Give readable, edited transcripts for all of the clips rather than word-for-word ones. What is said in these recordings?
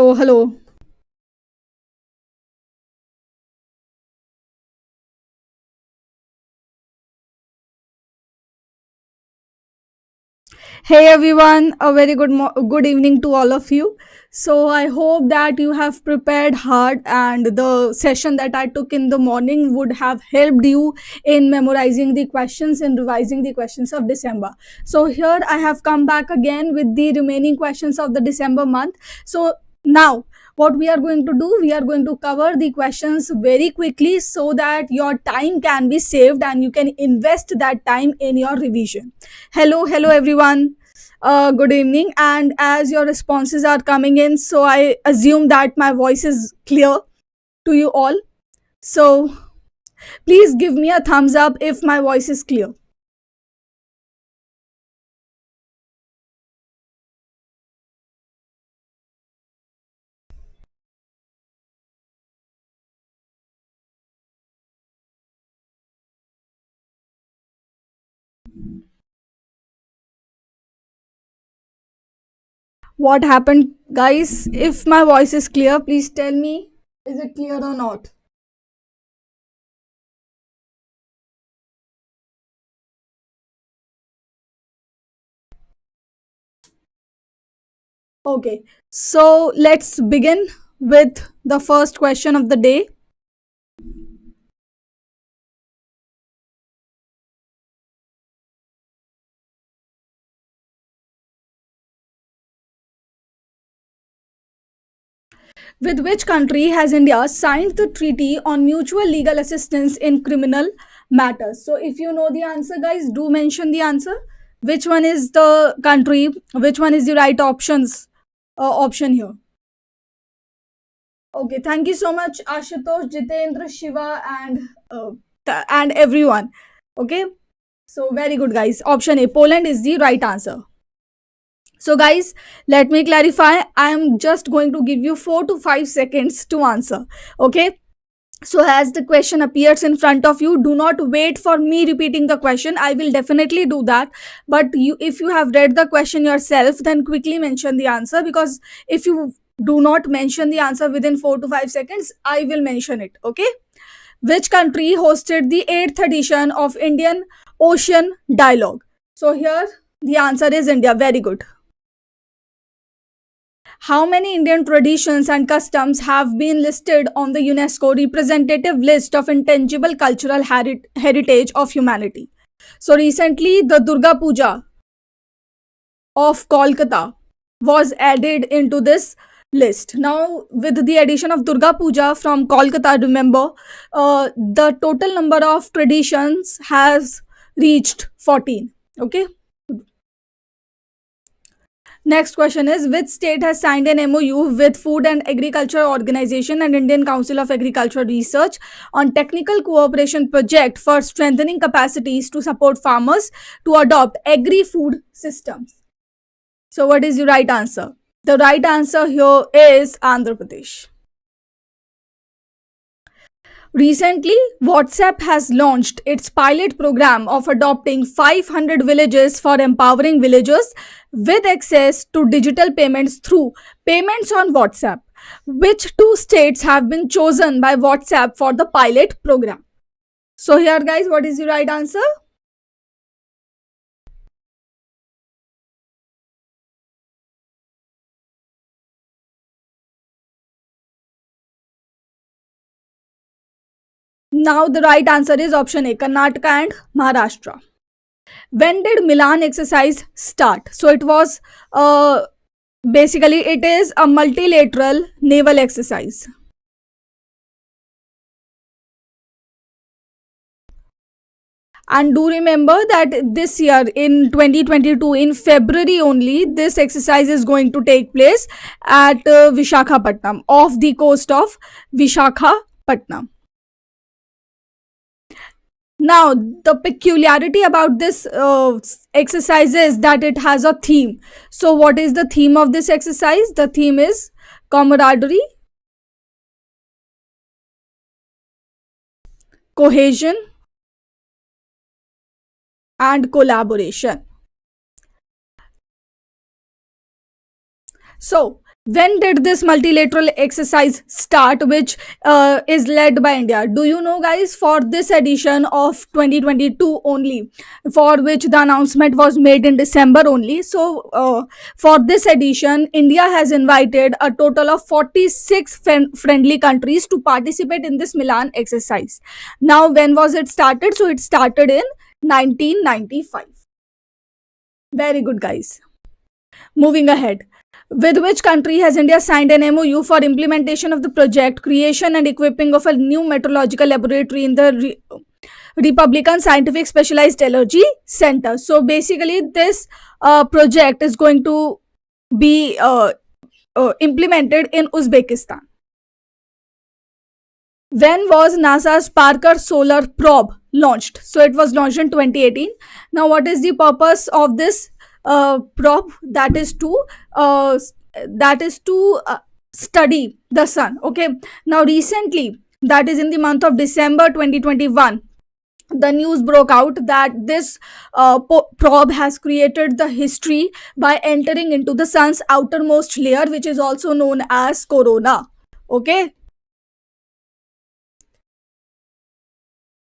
Oh, hello. Hey everyone, a very good evening to all of you. So I hope that you have prepared hard and the session that I took in the morning would have helped you in memorizing the questions and revising the questions of December. So here I have come back again with the remaining questions of the December month. So now what we are going to do, we are going to cover the questions very quickly so that your time can be saved and you can invest that time in your revision. Hello everyone. Good evening. And as your responses are coming in, so I assume that my voice is clear to you all. So please give me a thumbs up if my voice is clear. What happened, guys? If my voice is clear, please tell me. Is it clear or not? Okay. So let's begin with the first question of the day. With which country has India signed the treaty on mutual legal assistance in criminal matters? So, if you know the answer, guys, do mention the answer. Which one is the country? Which one is the right option here? Okay, thank you so much, Ashutosh, Jitendra, Shiva, and everyone. Okay, so very good, guys. Option A, Poland is the right answer. So, guys, let me clarify. I am just going to give you 4 to 5 seconds to answer. Okay. So, as the question appears in front of you, do not wait for me repeating the question. I will definitely do that. But if you have read the question yourself, then quickly mention the answer, because if you do not mention the answer within 4 to 5 seconds, I will mention it. Okay. Which country hosted the 8th edition of Indian Ocean Dialogue? So, here the answer is India. Very good. How many Indian traditions and customs have been listed on the UNESCO representative list of intangible cultural heritage of humanity? So recently, the Durga Puja of Kolkata was added into this list. Now, with the addition of Durga Puja from Kolkata, remember, the total number of traditions has reached 14. Okay. Next question is, which state has signed an MOU with Food and Agriculture Organization and Indian Council of Agricultural Research on technical cooperation project for strengthening capacities to support farmers to adopt agri-food systems? So what is the right answer? The right answer here is Andhra Pradesh. Recently, WhatsApp has launched its pilot program of adopting 500 villages for empowering villagers with access to digital payments through payments on WhatsApp. Which two states have been chosen by WhatsApp for the pilot program? So, here, guys, what is the right answer? Now, the right answer is option A, Karnataka and Maharashtra. When did Milan exercise start? So, it was basically it is a multilateral naval exercise. And do remember that this year in 2022, in February only, this exercise is going to take place at Vishakhapatnam, off the coast of Vishakhapatnam. Now, the peculiarity about this exercise is that it has a theme. So, what is the theme of this exercise? The theme is camaraderie, cohesion, and collaboration. So, When did this multilateral exercise start, which is led by India? Do you know, guys, for this edition of 2022 only, for which the announcement was made in December only. So, for this edition, India has invited a total of 46 friendly countries to participate in this Milan exercise. Now, when was it started? So, it started in 1995. Very good, guys. Moving ahead. With which country has India signed an MOU for implementation of the project, creation and equipping of a new meteorological laboratory in the Republican Scientific Specialized Allergy Center? So basically, this project is going to be implemented in Uzbekistan. When was NASA's Parker Solar Probe launched? So it was launched in 2018. Now, what is the purpose of this probe? That is to study the sun. Okay. Now, recently, that is in the month of December 2021, the news broke out that this probe has created the history by entering into the sun's outermost layer, which is also known as corona. Okay.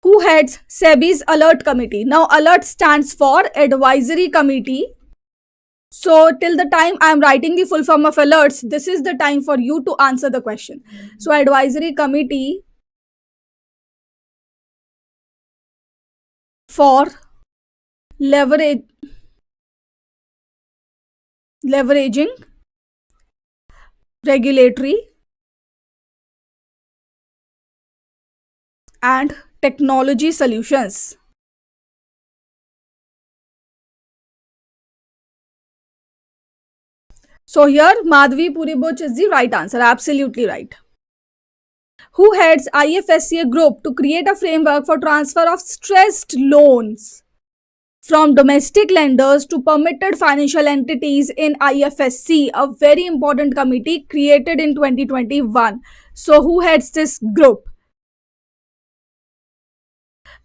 Who heads SEBI's Alert Committee? Now, Alert stands for Advisory Committee. So, till the time I am writing the full form of alerts, this is the time for you to answer the question. So, Advisory Committee for leveraging regulatory and technology solutions. So here Madhvi Puribuch is the right answer. Absolutely right. Who heads IFSCA group to create a framework for transfer of stressed loans from domestic lenders to permitted financial entities in IFSC, a very important committee created in 2021. So who heads this group?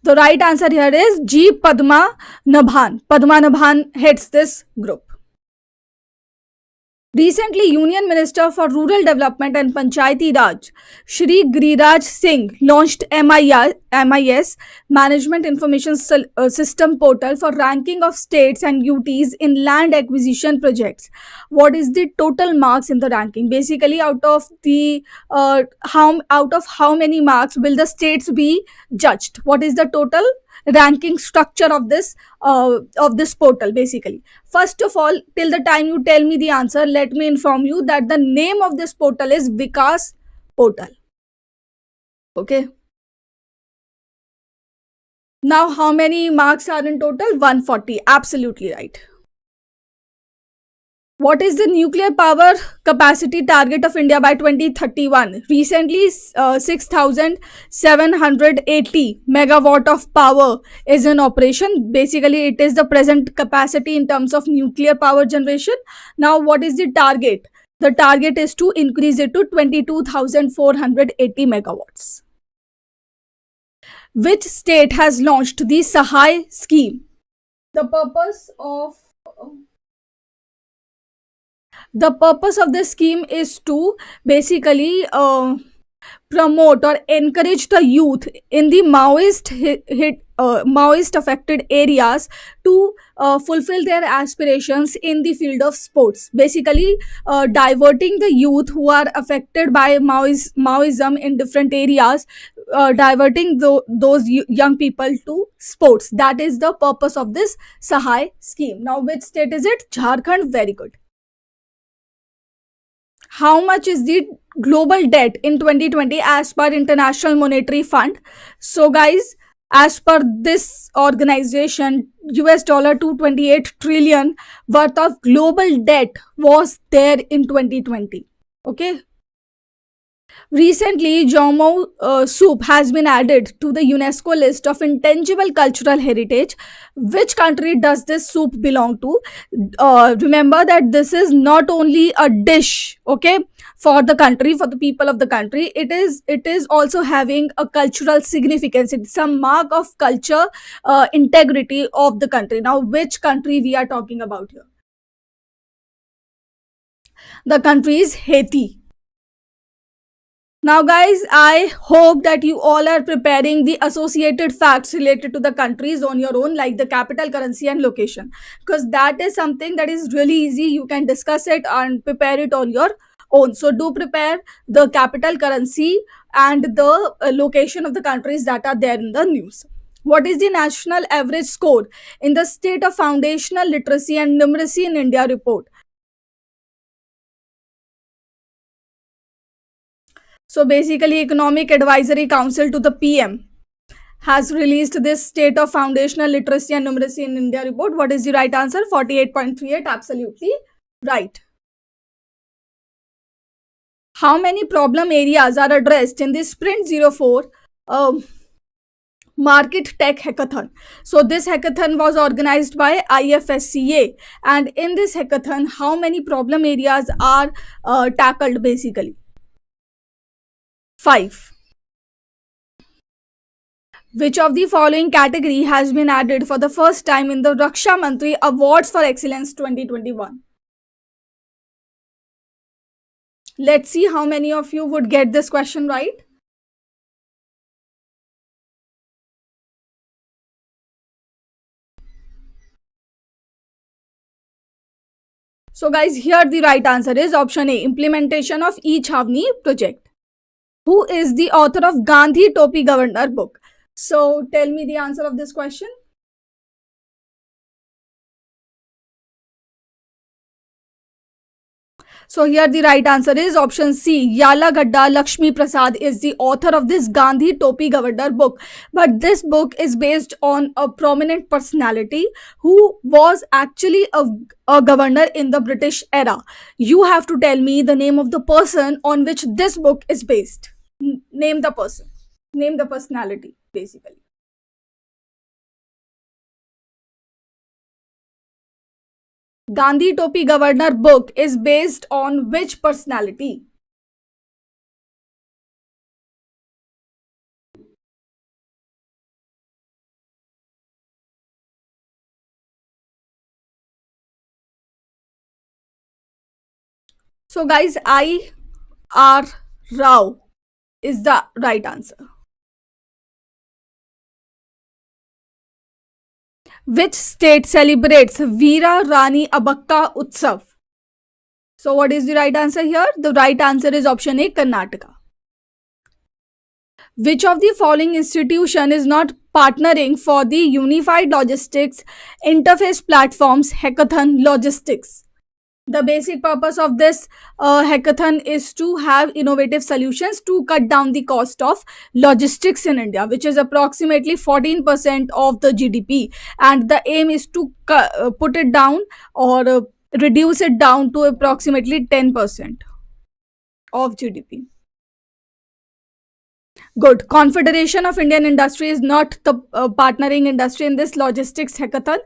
The right answer here is G. Padma Nabhan. Padma Nabhan heads this group. Recently, Union Minister for Rural Development and Panchayati Raj, Shri Giriraj Singh, launched MIS, Management Information System Portal, for ranking of states and UTs in land acquisition projects. What is the total marks in the ranking? Basically, out of how many marks will the states be judged? What is the total ranking structure of this portal? Basically, first of all, till the time you tell me the answer, let me inform you that the name of this portal is Vikas Portal. Okay. Now, how many marks are in total? 140. Absolutely right. What is the nuclear power capacity target of India by 2031? Recently, 6,780 megawatt of power is in operation. Basically, it is the present capacity in terms of nuclear power generation. Now, what is the target? The target is to increase it to 22,480 megawatts. Which state has launched the Sahay scheme? The purpose of this scheme is to basically promote or encourage the youth in the Maoist affected areas to fulfill their aspirations in the field of sports. Basically, diverting the youth who are affected by Maoism in different areas, diverting those young people to sports. That is the purpose of this Sahay scheme. Now, which state is it? Jharkhand. Very good. How much is the global debt in 2020 as per International Monetary Fund? So guys, as per this organization, US dollar 228 trillion worth of global debt was there in 2020. Okay. Recently, Jomou soup has been added to the UNESCO list of intangible cultural heritage. Which country does this soup belong to? Remember that this is not only a dish, okay, for the country, for the people of the country. It is also having a cultural significance. It's some mark of culture, integrity of the country. Now, which country we are talking about here? The country is Haiti. Now, guys, I hope that you all are preparing the associated facts related to the countries on your own, like the capital, currency, and location, because that is something that is really easy. You can discuss it and prepare it on your own. So, do prepare the capital, currency, and the location of the countries that are there in the news. What is the national average score in the State of Foundational Literacy and Numeracy in India report? So basically, Economic Advisory Council to the PM has released this State of Foundational Literacy and Numeracy in India report. What is the right answer? 48.38. Absolutely right. How many problem areas are addressed in the Sprint 04 Market Tech Hackathon? So this hackathon was organized by IFSCA, and in this hackathon, how many problem areas are tackled basically? 5. Which of the following category has been added for the first time in the Raksha Mantri Awards for Excellence 2021? Let's see how many of you would get this question right. So guys, here the right answer is option A, implementation of e-Chhavni project. Who is the author of Gandhi Topi Governor book? So tell me the answer of this question. So here the right answer is option C. Yalagadda Lakshmi Prasad is the author of this Gandhi Topi Governor book. But this book is based on a prominent personality who was actually a governor in the British era. You have to tell me the name of the person on which this book is based. Name the person. Name the personality, basically. Gandhi Topi Governor book is based on which personality? So guys, I.R. Rao is the right answer. Which state celebrates Veera Rani Abakka Utsav? So what is the right answer here? The right answer is option A, Karnataka. Which of the following institution is not partnering for the Unified Logistics Interface Platforms Hackathon Logistics? The basic purpose of this hackathon is to have innovative solutions to cut down the cost of logistics in India, which is approximately 14% of the GDP. And the aim is to put it down or reduce it down to approximately 10% of GDP. Good. Confederation of Indian Industry is not the partnering industry in this logistics hackathon,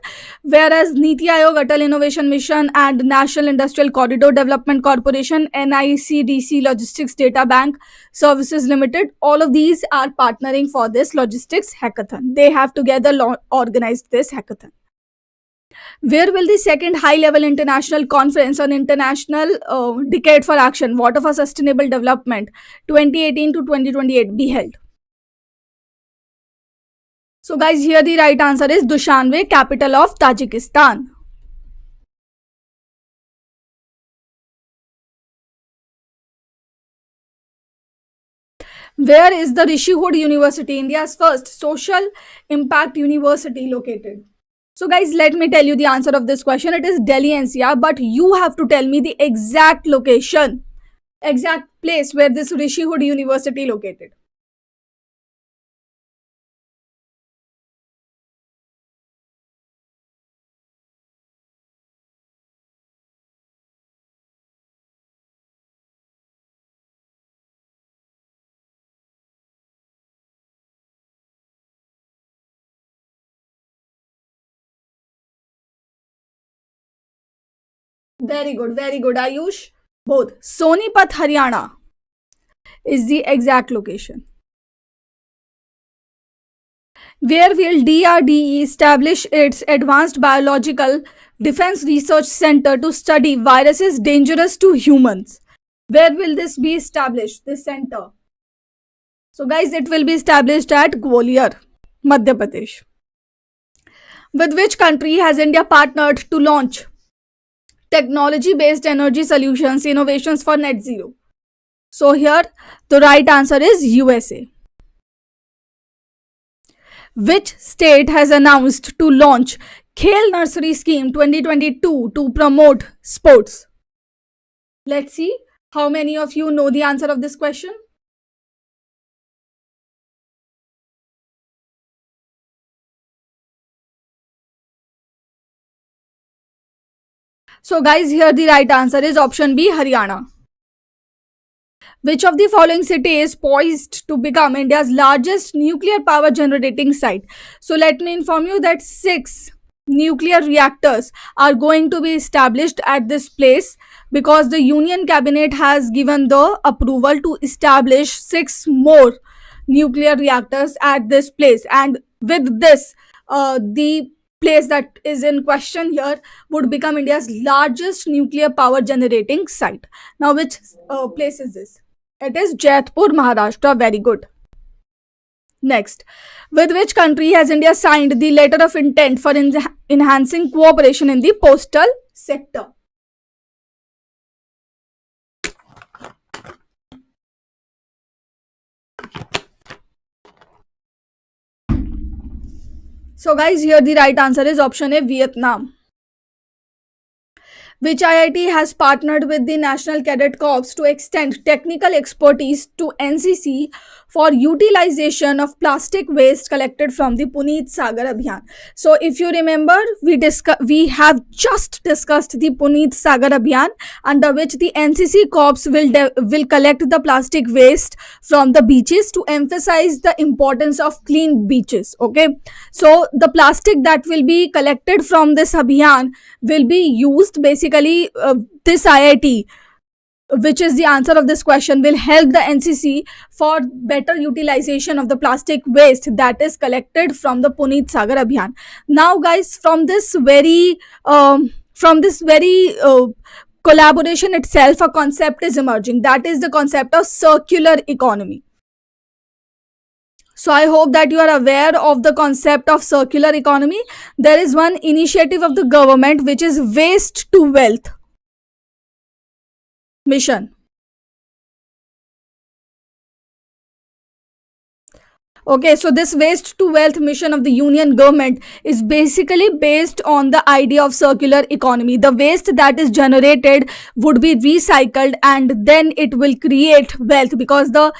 whereas Niti Aayog, Atal Innovation Mission, and National Industrial Corridor Development Corporation, NICDC Logistics Data Bank Services Limited, all of these are partnering for this logistics hackathon. They have together organized this hackathon. Where will the second high-level international conference on international decade for action, water for sustainable development 2018 to 2028 be held? So guys, here the right answer is Dushanbe, capital of Tajikistan. Where is the Rishihood University, India's first social impact university, located? So guys, let me tell you the answer of this question. It is Delhi NCR, but you have to tell me the exact location, exact place where this Rishihood University located. Very good, Ayush. Both. Sonipat, Haryana is the exact location. Where will DRDE establish its Advanced Biological Defense Research Center to study viruses dangerous to humans. Where will this be established, this center? So guys, it will be established at Gwalior, Madhya Pradesh. With which country has India partnered to launch technology-based energy solutions innovations for net zero? So here the right answer is USA. Which state has announced to launch Khel Nursery Scheme 2022 to promote sports? Let's see how many of you know the answer of this question. So guys, here the right answer is option B, Haryana. Which of the following city is poised to become India's largest nuclear power generating site? So let me inform you that 6 nuclear reactors are going to be established at this place because the Union Cabinet has given the approval to establish 6 more nuclear reactors at this place, and with this the place that is in question here would become India's largest nuclear power generating site. Now which place is this? It is Jaipur, Maharashtra. Very good. Next, with which country has India signed the letter of intent for enhancing cooperation in the postal sector? So guys, here the right answer is option A, Vietnam. Which IIT has partnered with the National Cadet Corps to extend technical expertise to NCC for utilization of plastic waste collected from the Puneet Sagar Abhiyan. So if you remember, we have just discussed the Puneet Sagar Abhiyan, under which the NCC Corps will collect the plastic waste from the beaches to emphasize the importance of clean beaches. Okay, so the plastic that will be collected from this Abhiyan will be used basically. This IIT, which is the answer of this question, will help the NCC for better utilization of the plastic waste that is collected from the Puneet Sagar Abhiyan. Now guys, from this very collaboration itself, a concept is emerging, that is the concept of circular economy. So I hope that you are aware of the concept of circular economy. There is one initiative of the government which is Waste to Wealth mission. Okay, so this waste to wealth mission of the union government is basically based on the idea of circular economy. The waste that is generated would be recycled and then it will create wealth, because the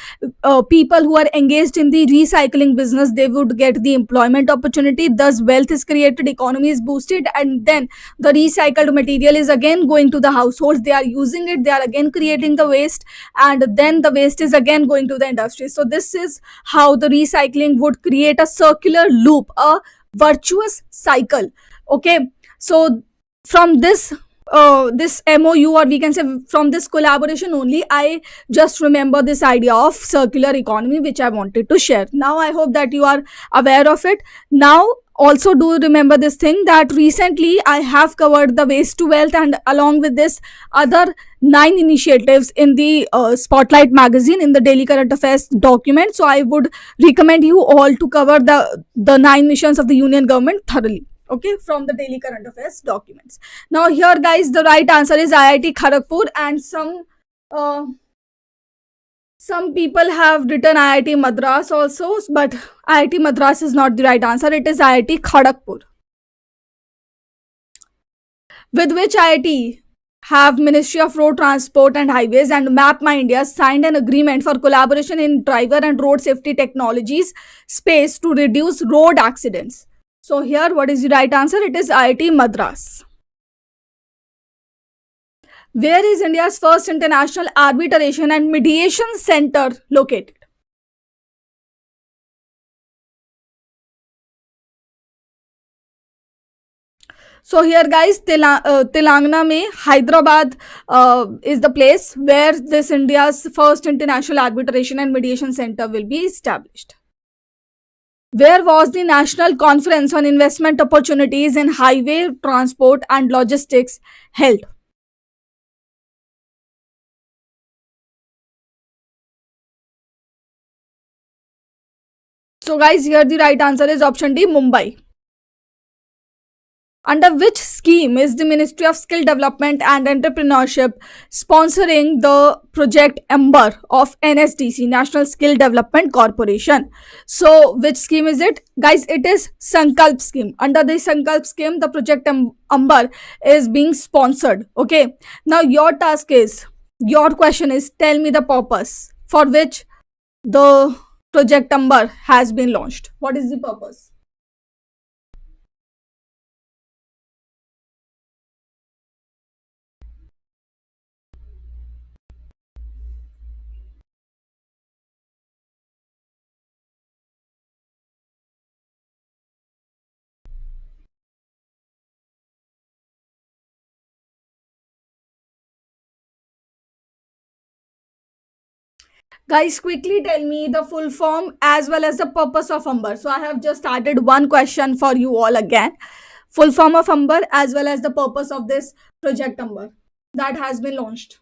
people who are engaged in the recycling business, they would get the employment opportunity, thus wealth is created, economy is boosted, and then the recycled material is again going to the households, they are using it, they are again creating the waste, and then the waste is again going to the industry. So this is how the recycling would create a circular loop, a virtuous cycle. Okay, so from this MOU, or we can say from this collaboration only, I just remember this idea of circular economy which I wanted to share. Now I hope that you are aware of it. Now also do remember this thing, that recently I have covered the waste to wealth, and along with this other 9 initiatives in the Spotlight magazine in the daily current affairs document. So I would recommend you all to cover the 9 missions of the union government thoroughly. Okay, from the daily current affairs documents. Now here guys, the right answer is IIT Kharagpur, and some people have written IIT Madras also, but IIT Madras is not the right answer. It is IIT Kharagpur. With which IIT have Ministry of Road Transport and Highways and MapMyIndia signed an agreement for collaboration in driver and road safety technologies space to reduce road accidents? So here, what is the right answer? It is IIT Madras. Where is India's first international arbitration and mediation center located? So here guys, Telangana mein Hyderabad is the place where this India's first international arbitration and mediation center will be established. Where was the National Conference on Investment Opportunities in Highway Transport and Logistics held? So, guys, here the right answer is option D, Mumbai. Under which scheme is the Ministry of Skill Development and Entrepreneurship sponsoring the project Ember of NSDC, National Skill Development Corporation? So, which scheme is it? Guys, it is Sankalp scheme. Under the Sankalp scheme, the project Ember is being sponsored. Okay. Now, your question is, tell me the purpose for which the project Ember has been launched. What is the purpose? Guys, quickly tell me the full form as well as the purpose of Umber. So I have just added one question for you all again. Full form of Umber as well as the purpose of this project Umber that has been launched.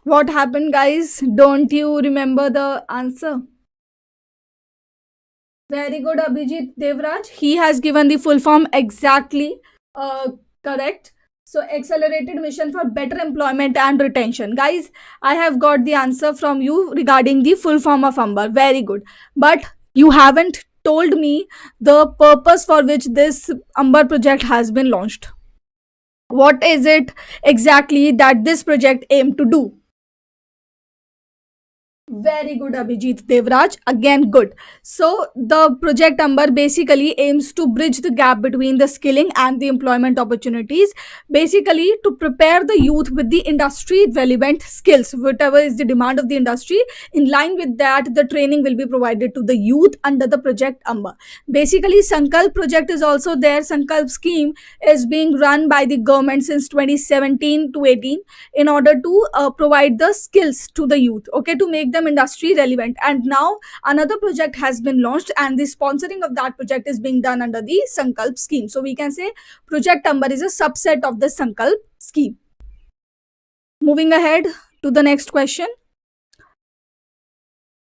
What happened, guys? Don't you remember the answer? Very good, Abhijit Devraj. He has given the full form exactly correct. So, accelerated mission for better employment and retention. Guys, I have got the answer from you regarding the full form of Umber. Very good. But you haven't told me the purpose for which this Umber project has been launched. What is it exactly that this project aimed to do? Very good, Abhijit Devraj. Again, good. So, the project Amber basically aims to bridge the gap between the skilling and the employment opportunities, basically to prepare the youth with the industry relevant skills, whatever is the demand of the industry. In line with that, the training will be provided to the youth under the project Amber. Basically, Sankalp project is also there. Sankalp scheme is being run by the government since 2017 to 18 in order to provide the skills to the youth, okay, to make them industry relevant. And now another project has been launched and the sponsoring of that project is being done under the Sankalp scheme. So we can say project Amber is a subset of the Sankalp scheme. Moving ahead to the next question.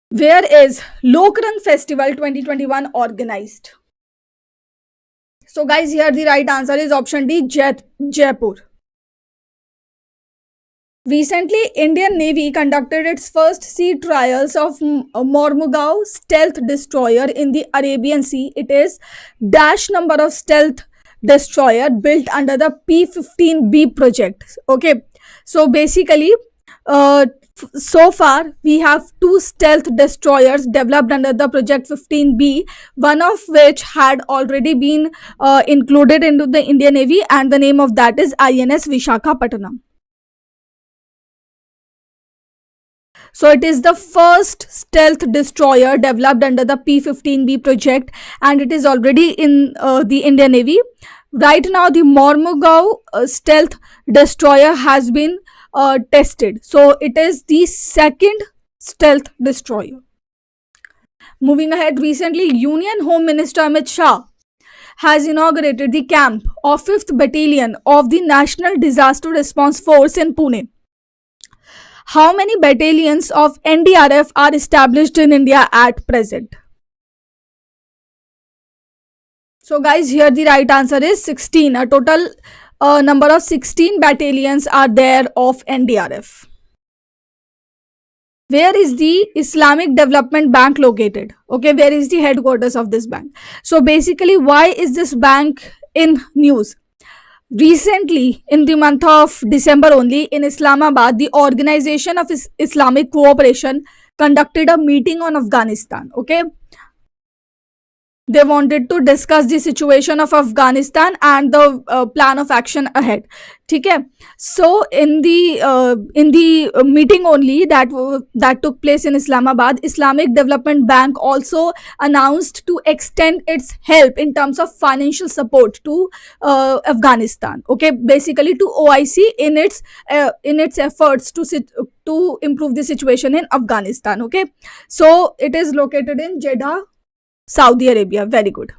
Where is Lokran Festival 2021 organized? So guys, here the right answer is option D, Jaipur. Recently, Indian Navy conducted its first sea trials of Mormugao stealth destroyer in the Arabian Sea. It is dash number of stealth destroyer built under the P-15B project. Okay, so basically, so far we have two stealth destroyers developed under the project 15B, one of which had already been included into the Indian Navy, and the name of that is INS Vishakhapatnam. So it is the first stealth destroyer developed under the P-15B project, and it is already in the Indian Navy. Right now, the Mormugao stealth destroyer has been tested. So it is the second stealth destroyer. Moving ahead, recently, Union Home Minister Amit Shah has inaugurated the camp of 5th Battalion of the National Disaster Response Force in Pune. How many battalions of NDRF are established in India at present? So guys, here the right answer is 16. A total number of 16 battalions are there of NDRF. where is the Islamic Development Bank located? Okay, where is the headquarters of this bank? So basically, why is this bank in news? Recently, in the month of December only, in Islamabad, the Organization of Islamic Cooperation conducted a meeting on Afghanistan. Okay, they wanted to discuss the situation of Afghanistan and the plan of action ahead. Okay, so in the meeting only that took place in Islamabad, Islamic Development Bank also announced to extend its help in terms of financial support to Afghanistan. Okay, basically to OIC in its efforts to improve the situation in Afghanistan. Okay, so it is located in Jeddah, Saudi Arabia. Very good.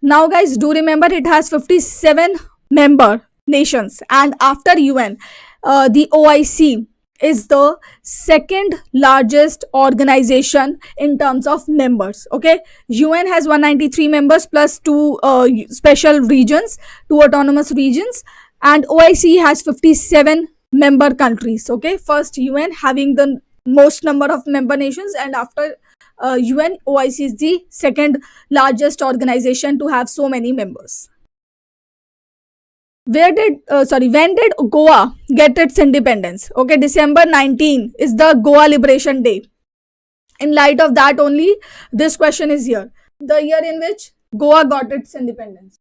Now, guys, do remember it has 57 member nations, and after UN, the OIC is the second largest organization in terms of members. Okay, UN has 193 members plus two special regions, two autonomous regions, and OIC has 57 member countries. Okay, first UN having the most number of member nations, and after UN, OIC is the second largest organization to have so many members. When did Goa get its independence? Okay, December 19 is the Goa Liberation Day. In light of that only, this question is here. The year in which Goa got its independence.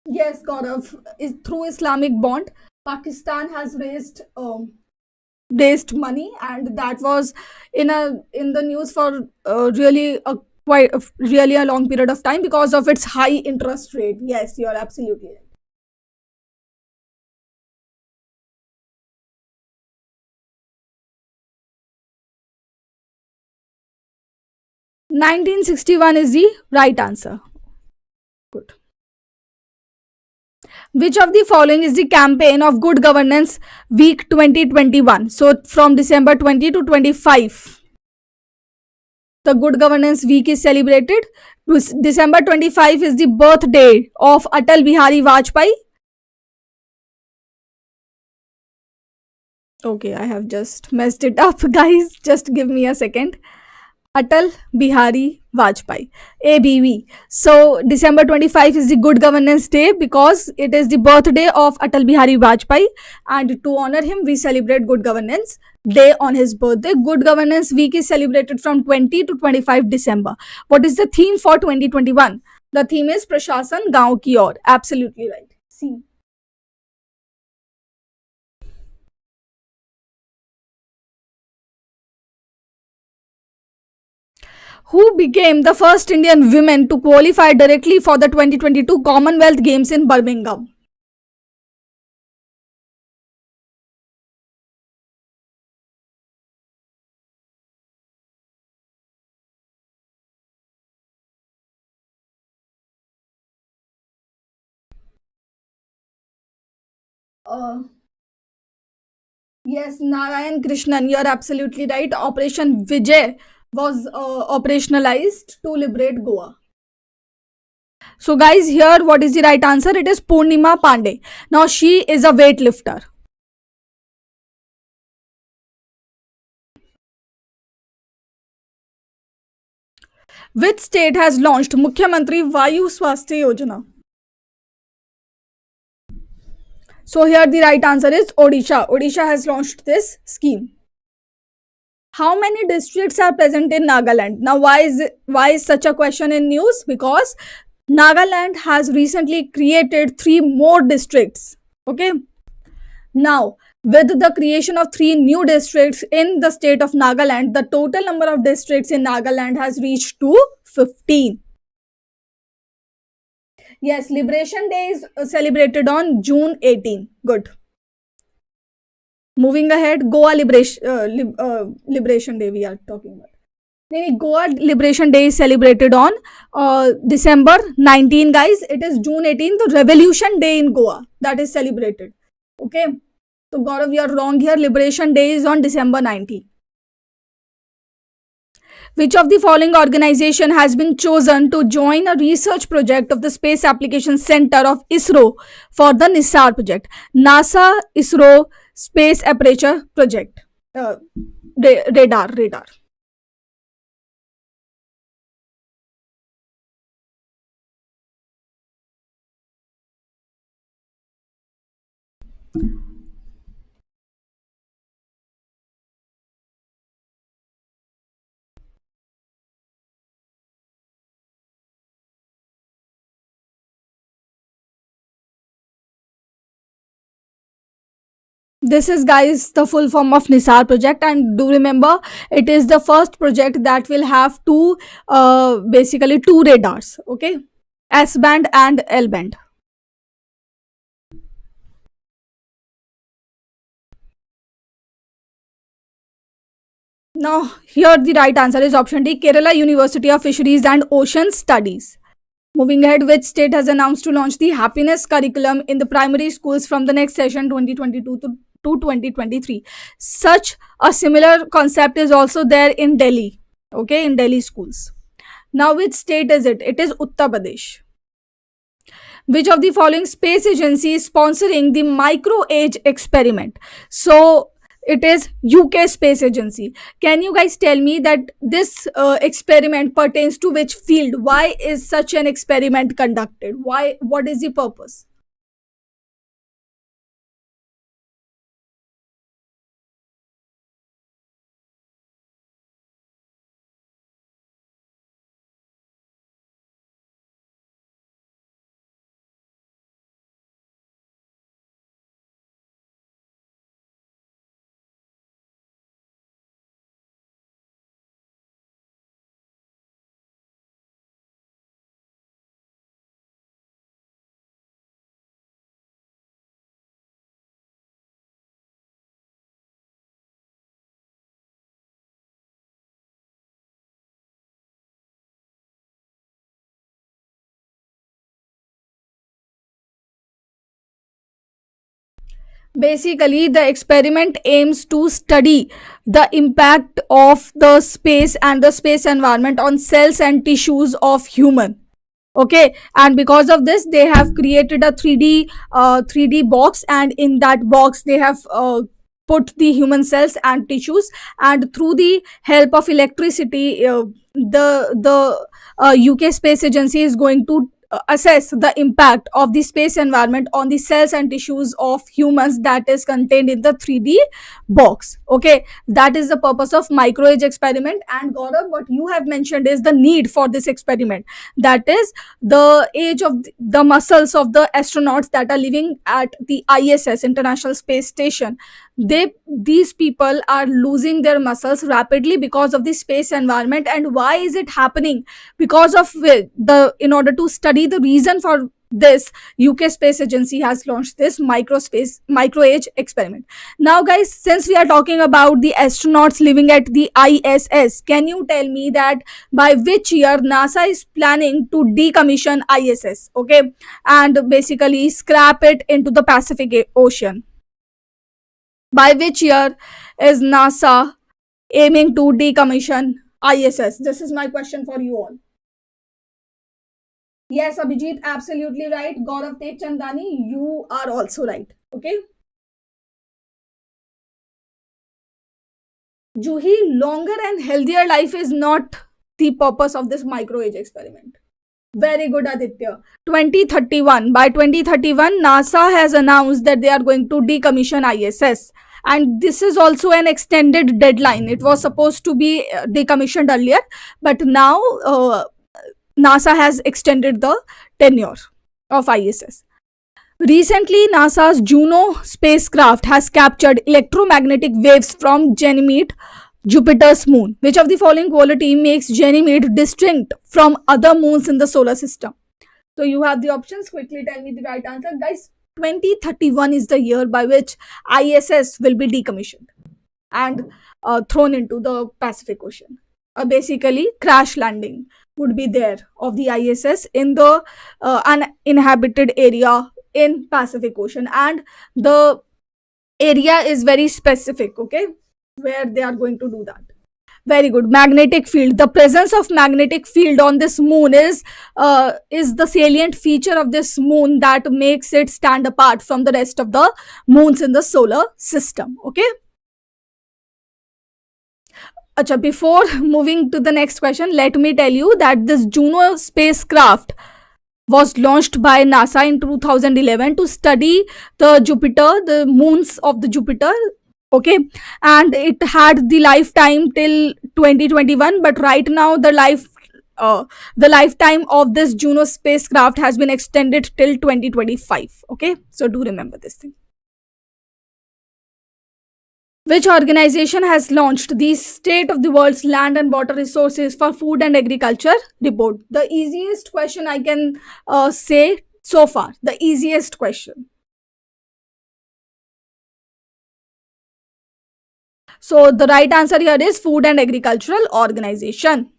Yes, Gaurav, is through Islamic bond, Pakistan has raised money, and that was in the news for really a long period of time because of its high interest rate. Yes, you are absolutely right. 1961 is the right answer. Good. Which of the following is the campaign of Good Governance Week 2021? So from December 20 to 25, the Good Governance Week is celebrated. December 25 is the birthday of Atal Bihari Vajpayee. Okay, I have just messed it up, guys. Just give me a second. Atal Bihari Vajpayee, ABV. So December 25 is the Good Governance Day because it is the birthday of Atal Bihari Vajpayee, and to honor him we celebrate Good Governance Day on his birthday. Good Governance Week is celebrated from 20 to 25 December. What is the theme for 2021? The theme is Prashasan Gaon Ki Aur. Absolutely right. See. Who became the first Indian women to qualify directly for the 2022 Commonwealth Games in Birmingham? Uh, yes, Narayan Krishnan, you're absolutely right. Operation Vijay was operationalized to liberate Goa. So, guys, here what is the right answer? It is Purnima Pandey. Now, she is a weightlifter. Which state has launched Mukhyamantri Vayu Swasthya Yojana? So, here the right answer is Odisha. Odisha has launched this scheme. How many districts are present in Nagaland? Now, why is such a question in news? Because Nagaland has recently created 3 more districts. Okay. Now, with the creation of 3 new districts in the state of Nagaland, the total number of districts in Nagaland has reached to 15. Yes, Liberation Day is celebrated on June 18. Good. Moving ahead, Goa Liberation Day we are talking about. Goa Liberation Day is celebrated on December 19, guys. It is June 18, the Revolution Day in Goa that is celebrated. Okay. So Gaurav, you are wrong here. Liberation Day is on December 19. Which of the following organization has been chosen to join a research project of the Space Application Center of ISRO for the NISAR project? NASA, ISRO, Space Aperture Project. Uh, radar. This is, guys, the full form of NISAR project, and do remember, it is the first project that will have two, basically two radars. Okay, S band and L band. Now, here the right answer is option D, Kerala University of Fisheries and Ocean Studies. Moving ahead, which state has announced to launch the happiness curriculum in the primary schools from the next session 2022 to 2023? Such a similar concept is also there in Delhi. Okay, in Delhi schools. Now, which state is it? It is Uttar Pradesh. Which of the following space agency is sponsoring the micro age experiment? So it is UK Space Agency. Can you guys tell me that this experiment pertains to which field? Why is such an experiment conducted? Why? What is the purpose? Basically, the experiment aims to study the impact of the space and the space environment on cells and tissues of human. Okay, and because of this they have created a 3D box, and in that box they have put the human cells and tissues, and through the help of electricity, the UK Space Agency is going to assess the impact of the space environment on the cells and tissues of humans that is contained in the 3D box. Okay, that is the purpose of micro age experiment. And Gaurav, what you have mentioned is the need for this experiment, that is the age of the muscles of the astronauts that are living at the ISS, International Space Station. These people are losing their muscles rapidly because of the space environment. And why is it happening? Because of the in order to study the reason for this, UK Space Agency has launched this micro age experiment. Now, guys, since we are talking about the astronauts living at the ISS, can you tell me that by which year NASA is planning to decommission ISS? Okay, and basically scrap it into the Pacific Ocean. By which year is NASA aiming to decommission ISS? This is my question for you all. Yes, Abhijit, absolutely right. Gaurav Tekchandani, you are also right. Okay. Juhi, longer and healthier life is not the purpose of this micro age experiment. Very good, Aditya. 2031. By 2031, NASA has announced that they are going to decommission ISS. And this is also an extended deadline. It was supposed to be decommissioned earlier, but now NASA has extended the tenure of ISS. Recently, NASA's Juno spacecraft has captured electromagnetic waves from Ganymede, Jupiter's moon. Which of the following quality makes Ganymede distinct from other moons in the solar system? So you have the options. Quickly tell me the right answer. Guys, 2031 is the year by which ISS will be decommissioned and thrown into the Pacific Ocean. Basically, crash landing would be there of the ISS in the uninhabited area in Pacific Ocean, and the area is very specific. Okay, where they are going to do that. Very good. Magnetic field. The presence of magnetic field on this moon is the salient feature of this moon that makes it stand apart from the rest of the moons in the solar system. Okay. Acha, before moving to the next question, let me tell you that this Juno spacecraft was launched by NASA in 2011 to study the moons of the Jupiter. Okay, and it had the lifetime till 2021, but right now the lifetime of this Juno spacecraft has been extended till 2025. Okay, so do remember this thing. Which organization has launched the State of the World's Land and Water Resources for Food and Agriculture report? The easiest question I can say so far. The easiest question. So the right answer here is Food and Agricultural Organization.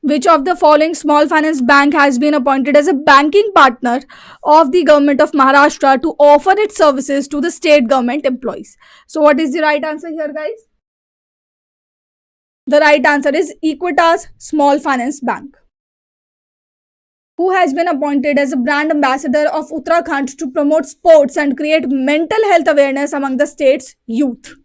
Which of the following small finance bank has been appointed as a banking partner of the government of Maharashtra to offer its services to the state government employees? So what is the right answer here, guys? The right answer is Equitas Small Finance Bank. Who has been appointed as a brand ambassador of Uttarakhand to promote sports and create mental health awareness among the state's youth?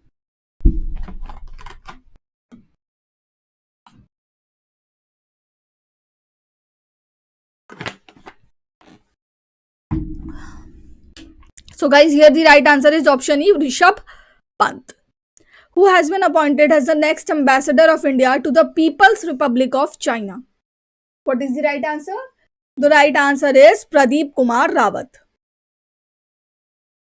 So guys, here the right answer is option E, Rishabh Pant. Who has been appointed as the next ambassador of India to the People's Republic of China? What is the right answer? The right answer is Pradeep Kumar Rawat.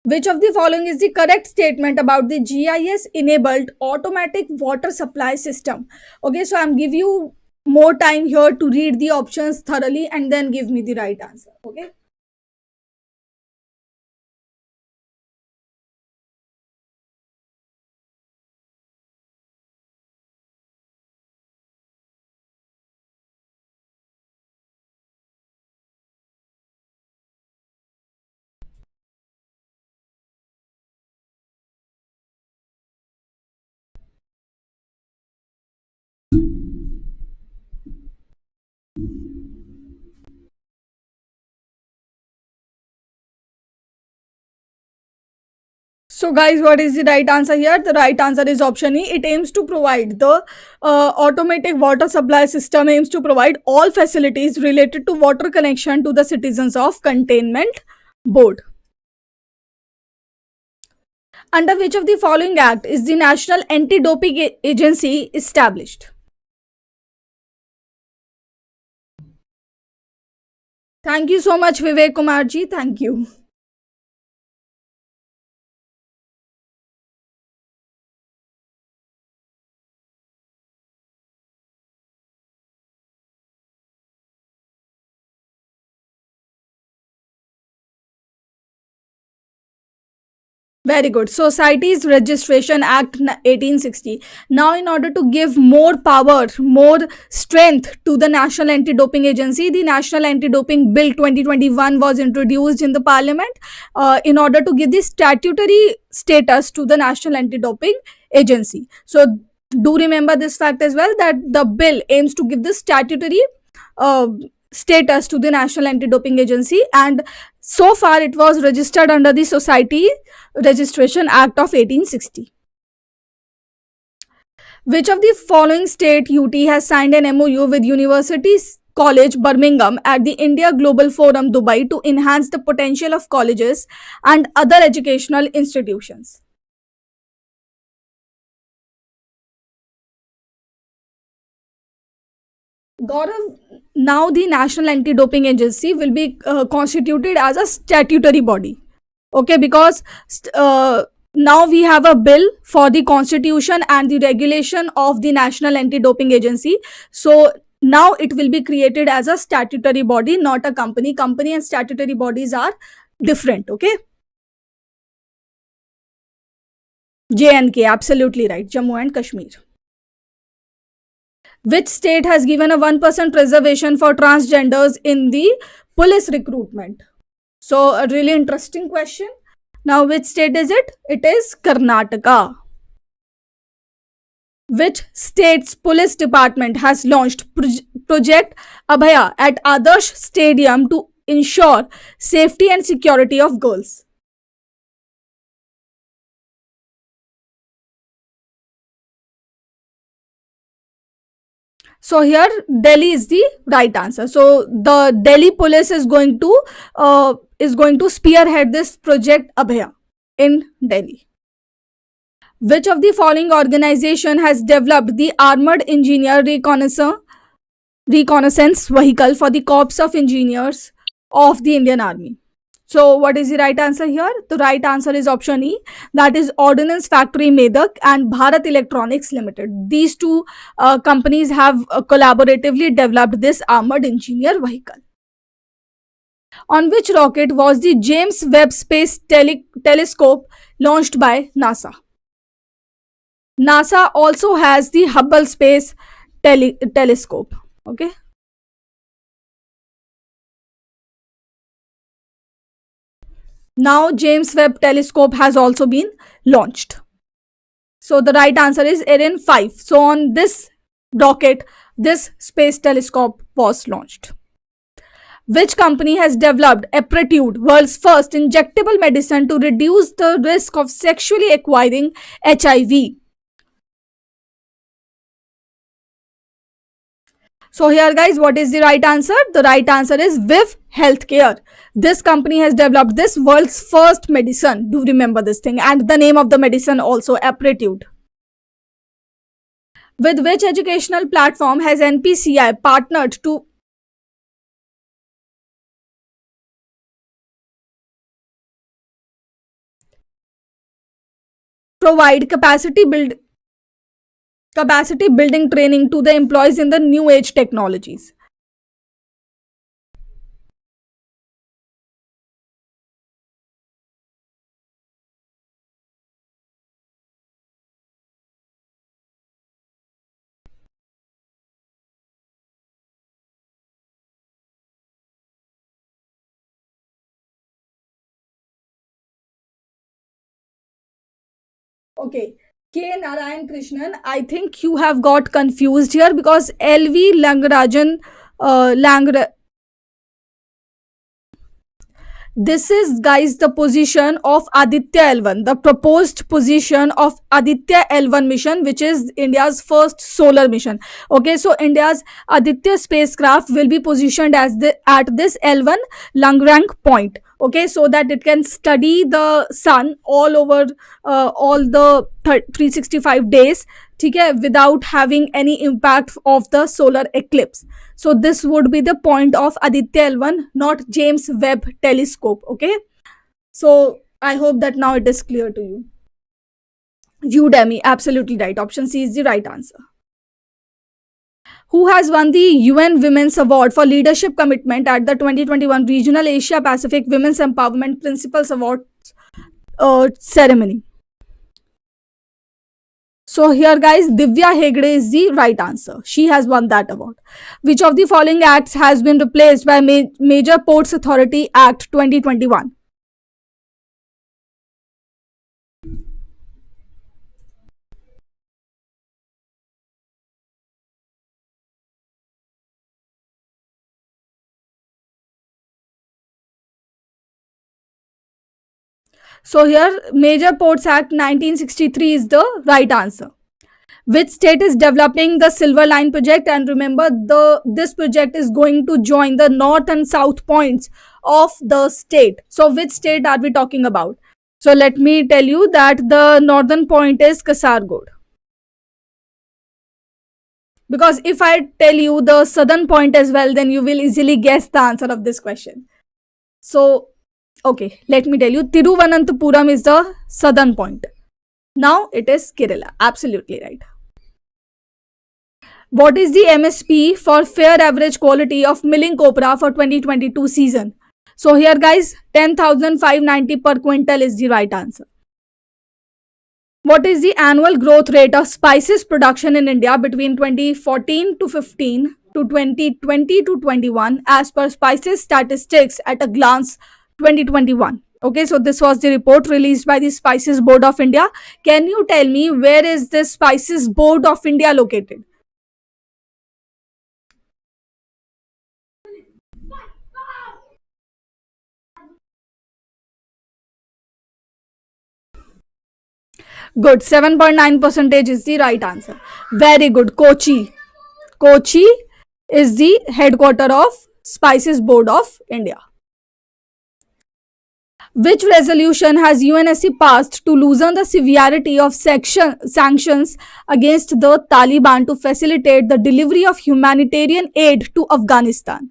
Which of the following is the correct statement about the GIS enabled automatic water supply system? Okay, so I'm giving you more time here to read the options thoroughly and then give me the right answer. Okay. So guys, what is the right answer here? The right answer is option E. It aims to provide the automatic water supply system aims to provide all facilities related to water connection to the citizens of Containment Board. Under which of the following act is the National Anti-Doping Agency established? Thank you so much, Vivek Kumar ji. Thank you. Very good. Societies Registration Act 1860. Now, in order to give more power, more strength to the National Anti-Doping Agency, the National Anti-Doping Bill 2021 was introduced in the Parliament in order to give the statutory status to the National Anti-Doping Agency. So, do remember this fact as well, that the bill aims to give the statutory status to the National Anti-Doping Agency, and so far it was registered under the Society Registration Act of 1860. Which of the following state UT has signed an MOU with University College Birmingham at the India Global Forum Dubai to enhance the potential of colleges and other educational institutions? Gaurav, now the National Anti-Doping Agency will be constituted as a statutory body. Okay, because now we have a bill for the constitution and the regulation of the National Anti-Doping Agency. So now it will be created as a statutory body, not a company. Company and statutory bodies are different. Okay. J&K, absolutely right. Jammu and Kashmir. Which state has given a 1% reservation for transgenders in the police recruitment? So a really interesting question. Now, which state is it? It is Karnataka. Which state's police department has launched Project Abhaya at Adarsh Stadium to ensure safety and security of girls? So here Delhi is the right answer. So the Delhi police is going to spearhead this Project Abhaya in Delhi. Which of the following organization has developed the armored engineer reconnaissance vehicle for the Corps of Engineers of the Indian Army? So, what is the right answer here? The right answer is option E, that is Ordnance Factory Medak and Bharat Electronics Limited. These two companies have collaboratively developed this armored engineer vehicle. On which rocket was the James Webb Space Telescope launched by NASA? NASA also has the Hubble Space Telescope. Okay. Now James Webb Telescope has also been launched. So the right answer is Ariane 5. So on this rocket, this space telescope was launched. Which company has developed Aptitude, world's first injectable medicine to reduce the risk of sexually acquiring HIV? So here guys, what is the right answer? The right answer is Viv Healthcare. This company has developed this world's first medicine. Do remember this thing. And the name of the medicine also, Aptitude. With which educational platform has NPCI partnered to provide capacity building training to the employees in the new age technologies? Okay. K. Narayan Krishnan, I think you have got confused here because LV Langarajan Langra this is guys the position of Aditya L1, the proposed position of Aditya L1 mission, which is India's first solar mission. Okay, so India's Aditya spacecraft will be positioned as at this L1 Langrang point. Okay, so that it can study the sun all over all the 365 days, okay, without having any impact of the solar eclipse. So this would be the point of Aditya L1, not James Webb Telescope. Okay, so I hope that now it is clear to you. Udemy, absolutely right. Option C is the right answer. Who has won the UN Women's Award for Leadership Commitment at the 2021 Regional Asia Pacific Women's Empowerment Principles Awards ceremony? So here guys, Divya Hegde is the right answer. She has won that award. Which of the following acts has been replaced by Major Ports Authority Act 2021? So here Major Ports Act 1963 is the right answer. Which state is developing the Silver Line project? And remember, this project is going to join the north and south points of the state. So which state are we talking about? So let me tell you that the northern point is Kasargod. Because if I tell you the southern point as well, then you will easily guess the answer of this question. So, okay, let me tell you, Tiruvananthapuram is the southern point. Now it is Kerala. Absolutely right. What is the MSP for fair average quality of milling copra for 2022 season? So here guys, 10,590 per quintal is the right answer. What is the annual growth rate of spices production in India between 2014 to 15 to 2020 to 21 as per spices statistics at a glance 2021? Okay, so this was the report released by the Spices Board of India. Can you tell me where is this Spices Board of India located? Good. 7.9 percentage is the right answer. Very good. Kochi. Kochi is the headquarter of Spices Board of India. Which resolution has UNSC passed to loosen the severity of sanctions against the Taliban to facilitate the delivery of humanitarian aid to Afghanistan?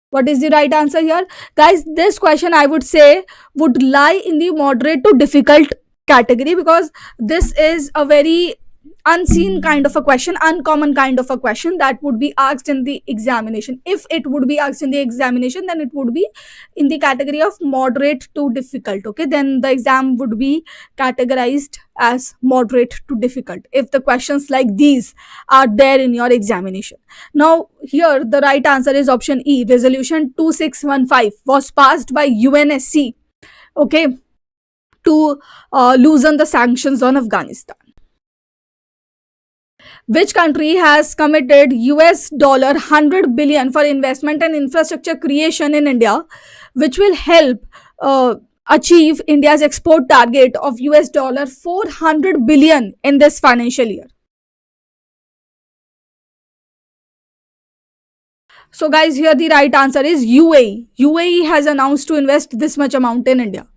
What is the right answer here? Guys, this question I would say would lie in the moderate to difficult category, because this is a very unseen kind of a question, uncommon kind of a question that would be asked in the examination. If it would be asked in the examination, then it would be in the category of moderate to difficult. Okay, then the exam would be categorized as moderate to difficult if the questions like these are there in your examination. Now here the right answer is option E. Resolution 2615 was passed by UNSC, okay, to loosen the sanctions on Afghanistan. Which country has committed US dollar 100 billion for investment and infrastructure creation in India, which will help achieve India's export target of US dollar 400 billion in this financial year? So guys, here the right answer is UAE. UAE has announced to invest this much amount in India.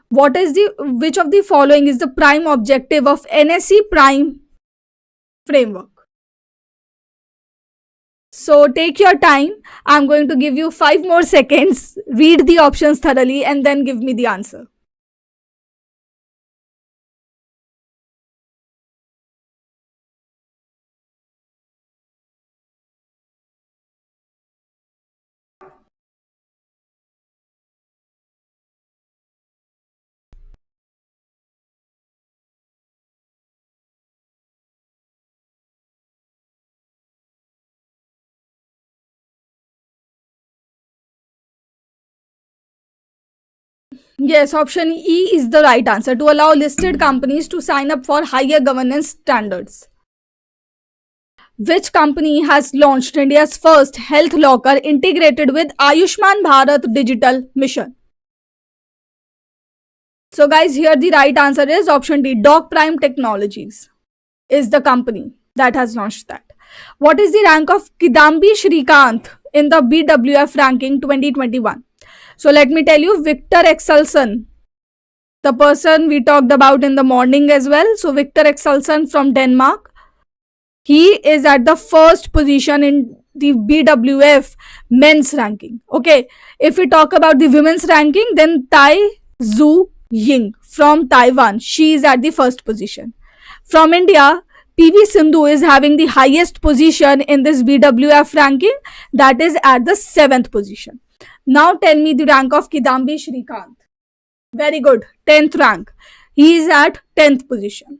Which of the following is the prime objective of NSE Prime framework? So take your time. I'm going to give you 5 more seconds. Read the options thoroughly and then give me the answer. Yes, option E is the right answer, to allow listed companies to sign up for higher governance standards. Which company has launched India's first health locker integrated with Ayushman Bharat Digital Mission? So guys, here the right answer is option D. Doc Prime Technologies is the company that has launched that. What is the rank of Kidambi Shrikant in the BWF ranking 2021? So let me tell you, Victor Excelson, the person we talked about in the morning as well. So Victor Excelson from Denmark, he is at the first position in the BWF men's ranking. Okay, if we talk about the women's ranking, then Tai Zhu Ying from Taiwan, she is at the first position. From India, PV Sindhu is having the highest position in this BWF ranking, that is at the 7th position. Now tell me the rank of Kidambi Shrikant. Very good, 10th rank. He is at 10th position.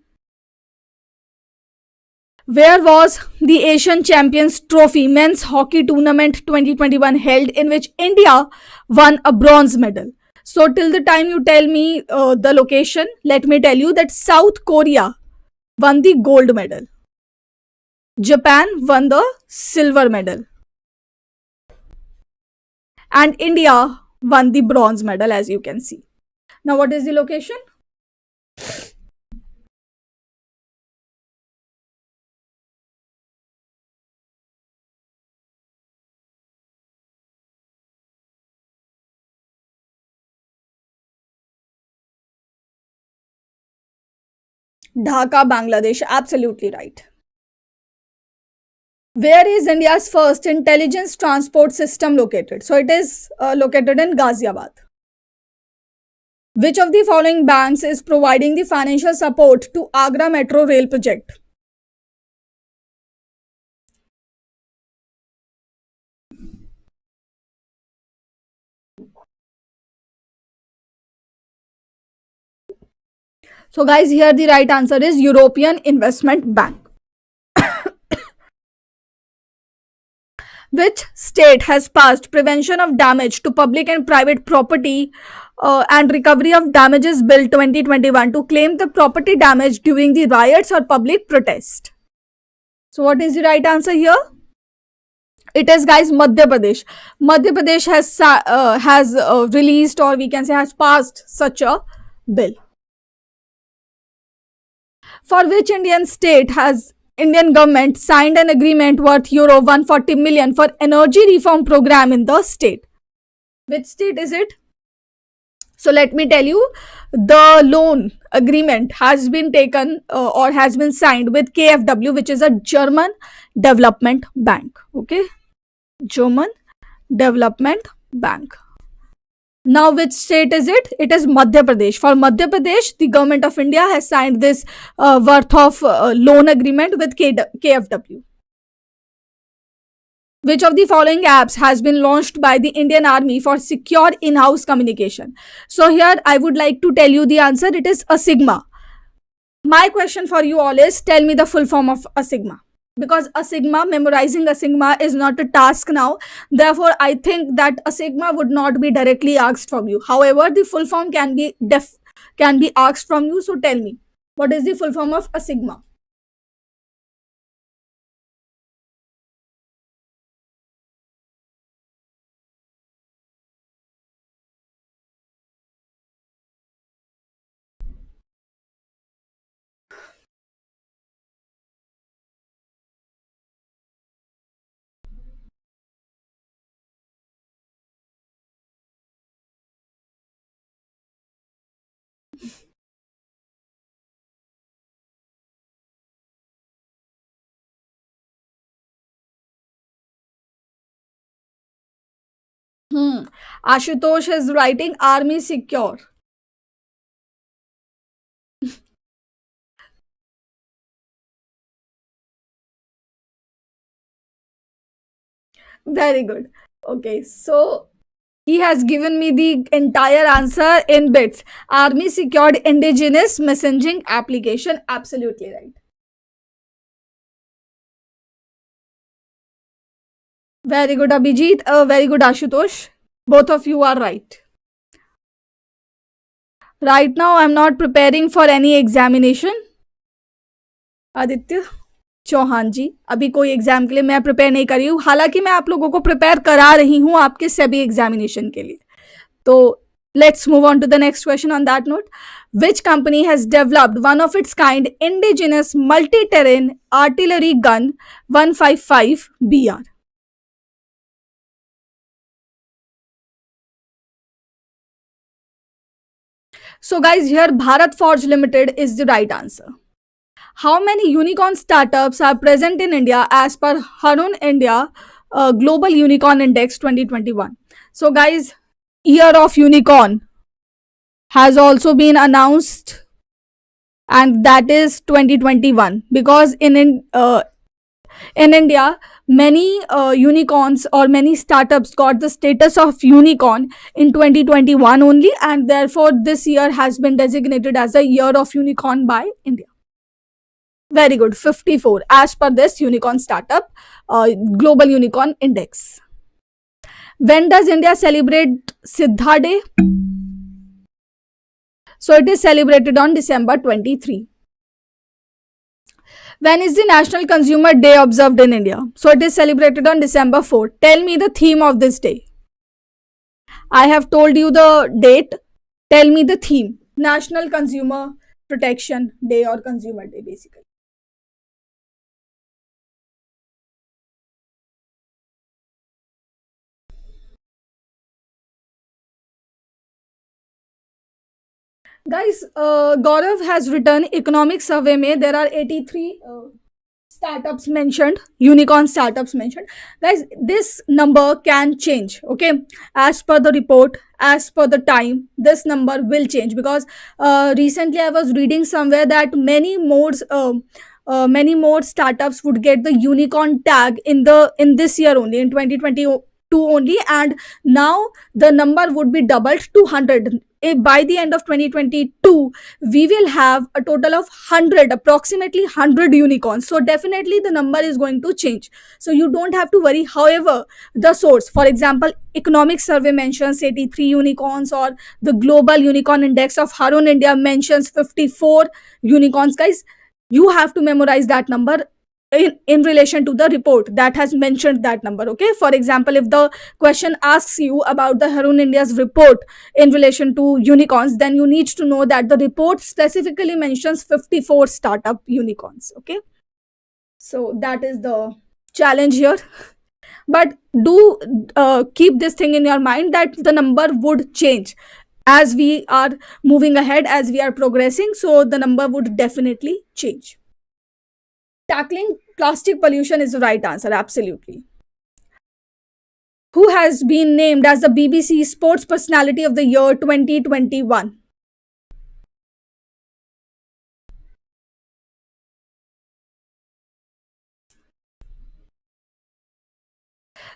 Where was the Asian Champions Trophy Men's Hockey Tournament 2021 held, in which India won a bronze medal? So till the time you tell me the location, let me tell you that South Korea won the gold medal. Japan won the silver medal. And India won the bronze medal, as you can see. Now what is the location? Dhaka, Bangladesh. Absolutely right. Where is India's first intelligence transport system located? So it is located in Ghaziabad. Which of the following banks is providing the financial support to Agra Metro Rail project? So guys, here the right answer is European Investment Bank. Which state has passed Prevention of Damage to Public and Private Property and Recovery of Damages Bill 2021 to claim the property damage during the riots or public protest? So, what is the right answer here? It is, guys, Madhya Pradesh. Madhya Pradesh has released, or we can say has passed such a bill. For which Indian state has Indian government signed an agreement worth euro 140 million for energy reform program in the state? Which state is it? So let me tell you, the loan agreement has been taken or has been signed with KfW, which is a German development bank. Okay, German development bank. Now, which state is it? It is Madhya Pradesh. For Madhya Pradesh, the government of India has signed this worth of loan agreement with KfW. Which of the following apps has been launched by the Indian Army for secure in-house communication? So here I would like to tell you the answer. It is Asigma. My question for you all is, tell me the full form of Asigma. Because memorizing Asigma is not a task now. Therefore, I think that Asigma would not be directly asked from you. However, the full form can be asked from you. So tell me, what is the full form of Asigma? Ashutosh is writing Army Secure. Very good. Okay, so he has given me the entire answer in bits. Army secured indigenous messaging application. Absolutely right. Very good, Abhijit. Very good, Ashutosh. Both of you are right. Right now, I'm not preparing for any examination. Aditya Chauhan जी, अभी कोई exam के लिए मैं prepare नहीं कर रही हूँ. हालांकि मैं आप लोगों को प्रिपेयर करा रही हूँ आपके सभी एग्जामिनेशन के लिए. तो let's move on to the next question on that note. Which company has developed one of its kind indigenous multi-terrain artillery gun 155 BR? So guys, here Bharat Forge Limited is the right answer. How many unicorn startups are present in India as per Harun India Global Unicorn Index 2021? So guys, year of unicorn has also been announced, and that is 2021, because in India many unicorns or many startups got the status of unicorn in 2021 only, and therefore this year has been designated as a year of unicorn by India. Very good, 54 as per this unicorn startup global unicorn index. When does India celebrate Siddha Day? So it is celebrated on December 23. When is the National Consumer Day observed in India? So it is celebrated on December 4. Tell me the theme of this day. I have told you the date. Tell me the theme. National Consumer Protection Day or Consumer Day basically. Guys, Gaurav has written economic survey mein there are 83 startups mentioned, unicorn startups mentioned. Guys, this number can change, okay, as per the report, as per the time. This number will change because recently I was reading somewhere that many more startups would get the unicorn tag in this year only, in 2020 2 only, and now the number would be doubled to 100. By the end of 2022 we will have a total of 100, approximately 100 unicorns. So definitely the number is going to change, so you don't have to worry. However, the source, for example, economic survey mentions 83 unicorns, or the global unicorn index of Harun India mentions 54 unicorns. Guys, you have to memorize that number in relation to the report that has mentioned that number. Okay, for example, if the question asks you about the Harun India's report in relation to unicorns, then you need to know that the report specifically mentions 54 startup unicorns. Okay, so that is the challenge here. But do keep this thing in your mind that the number would change as we are moving ahead, as we are progressing, so the number would definitely change. Tackling plastic pollution is the right answer, absolutely. Who has been named as the BBC Sports Personality of the Year 2021?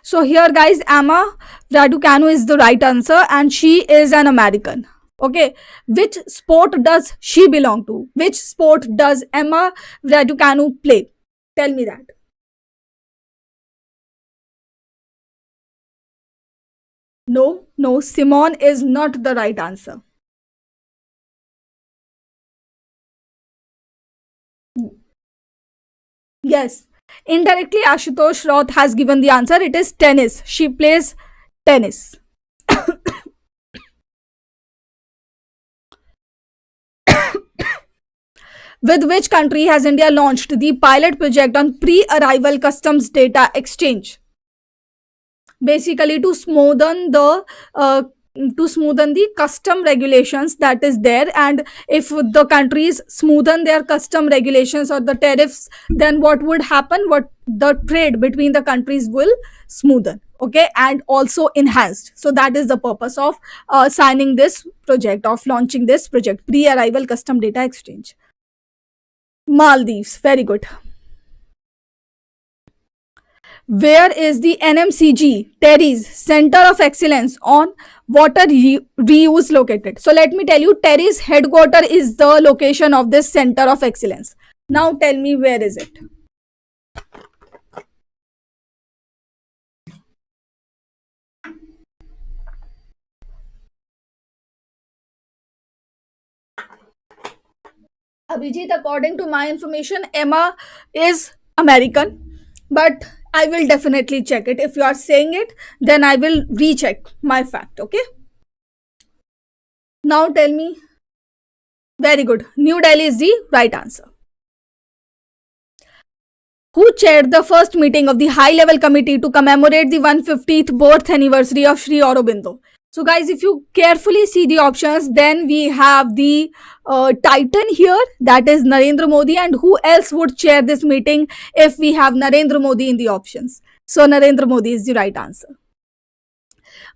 So here, guys, Emma Raducanu is the right answer, and she is an American. Okay, which sport does she belong to? Which sport does Emma Raducanu play? Tell me that. No, Simone is not the right answer. Yes, indirectly, Ashutosh Roth has given the answer. It is tennis. She plays tennis. With which country has India launched the pilot project on pre arrival customs data exchange? Basically, uh, to smoothen the custom regulations that is there, and if the countries smoothen their custom regulations or the tariffs, then what would happen? What the trade between the countries will smoothen, okay, and also enhanced. So that is the purpose of signing this project, of launching this project, pre arrival custom data exchange. Maldives, very good. Where is the NMCG Terry's Center of Excellence on Water Reuse located? So let me tell you, Terry's headquarter is the location of this Center of Excellence. Now tell me, where is it? Abhijit, according to my information, Emma is American, but I will definitely check it. If you are saying it, then I will recheck my fact. Okay. Now tell me. Very good. New Delhi is the right answer. Who chaired the first meeting of the high level committee to commemorate the 150th birth anniversary of Sri Aurobindo? So, guys, if you carefully see the options, then we have the Titan here, that is Narendra Modi. And who else would chair this meeting if we have Narendra Modi in the options? So, Narendra Modi is the right answer.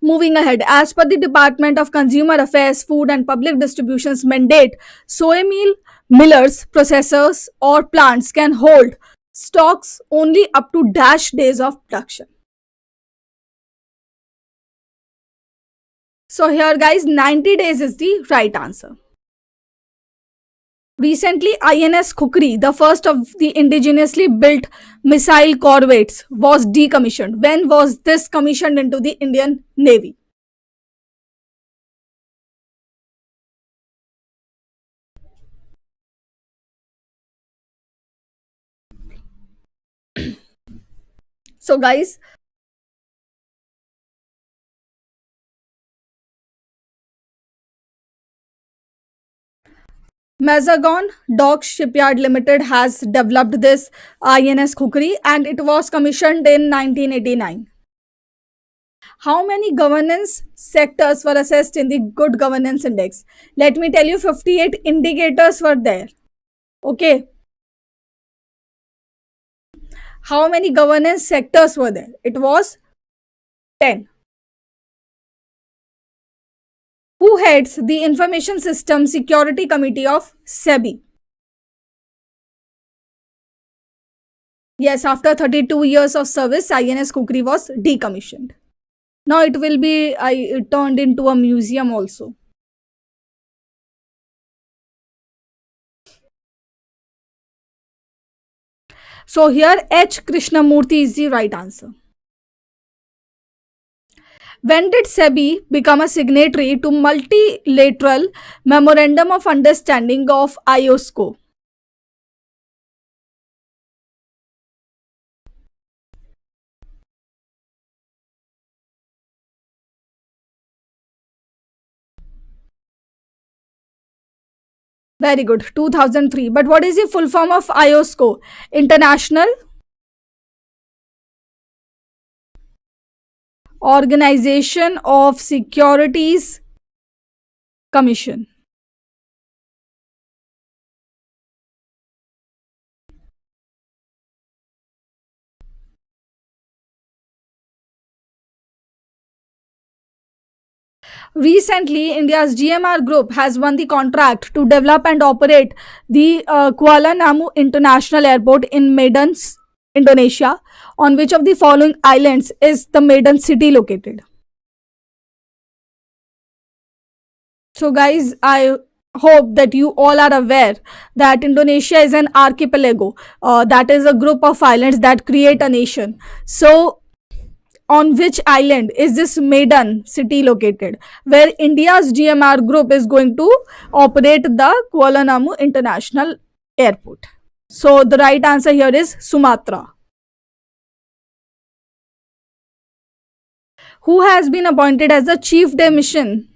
Moving ahead, as per the Department of Consumer Affairs, Food and Public Distribution's mandate, soy meal millers, processors, or plants can hold stocks only up to dash days of production. So here, guys, 90 days is the right answer. Recently, INS Kukri, the first of the indigenously built missile corvettes, was decommissioned. When was this commissioned into the Indian Navy? So, guys, Mazagon Dock Shipyard Limited has developed this INS Kukri, and it was commissioned in 1989. How many governance sectors were assessed in the Good Governance Index? Let me tell you, 58 indicators were there. Okay. How many governance sectors were there? It was 10. Who heads the Information System Security Committee of SEBI? Yes, after 32 years of service, INS Kukri was decommissioned. Now it will be turned into a museum also. So here H. Krishnamurti is the right answer. When did SEBI become a signatory to multilateral memorandum of understanding of IOSCO? Very good, 2003. But what is the full form of IOSCO? International Organization of Securities Commission. Recently, India's GMR Group has won the contract to develop and operate the Kuala Namu International Airport in Medan, Indonesia. On which of the following islands is the Medan city located? So, guys, I hope that you all are aware that Indonesia is an archipelago, that is a group of islands that create a nation. So, on which island is this Medan city located, where India's GMR Group is going to operate the Kuala Namu International Airport? So, the right answer here is Sumatra. Who has been appointed as the chief de mission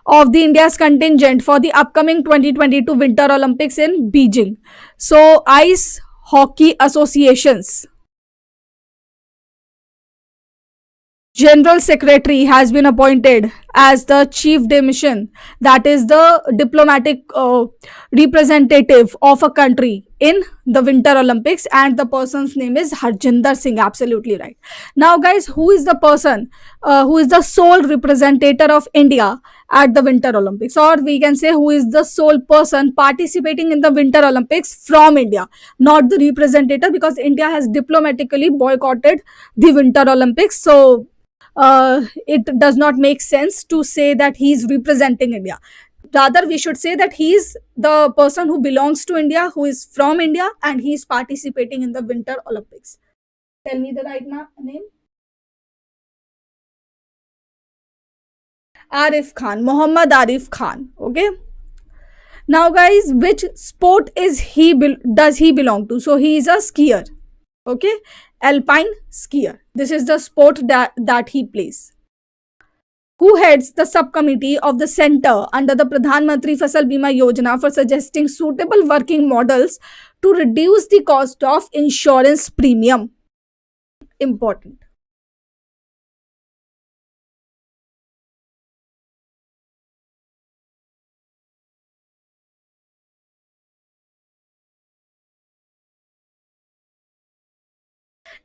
of the India's contingent for the upcoming 2022 Winter Olympics in Beijing? So, Ice Hockey Associations General Secretary has been appointed as the chief de mission, that is the diplomatic representative of a country in the Winter Olympics, and the person's name is Harjinder Singh. Absolutely right. Now, guys, who is the person who is the sole representative of India at the Winter Olympics, or we can say who is the sole person participating in the Winter Olympics from India, not the representative, because India has diplomatically boycotted the Winter Olympics. So it does not make sense to say that he is representing India. Rather, we should say that he is the person who belongs to India, who is from India, and he is participating in the Winter Olympics. Tell me the right name. Arif Khan, Muhammad Arif Khan. Okay. Now, guys, which sport is does he belong to? So he is a skier. Okay, alpine skier. This is the sport that he plays. Who heads the subcommittee of the center under the Pradhan Mantri Fasal Bima Yojana for suggesting suitable working models to reduce the cost of insurance premium? Important.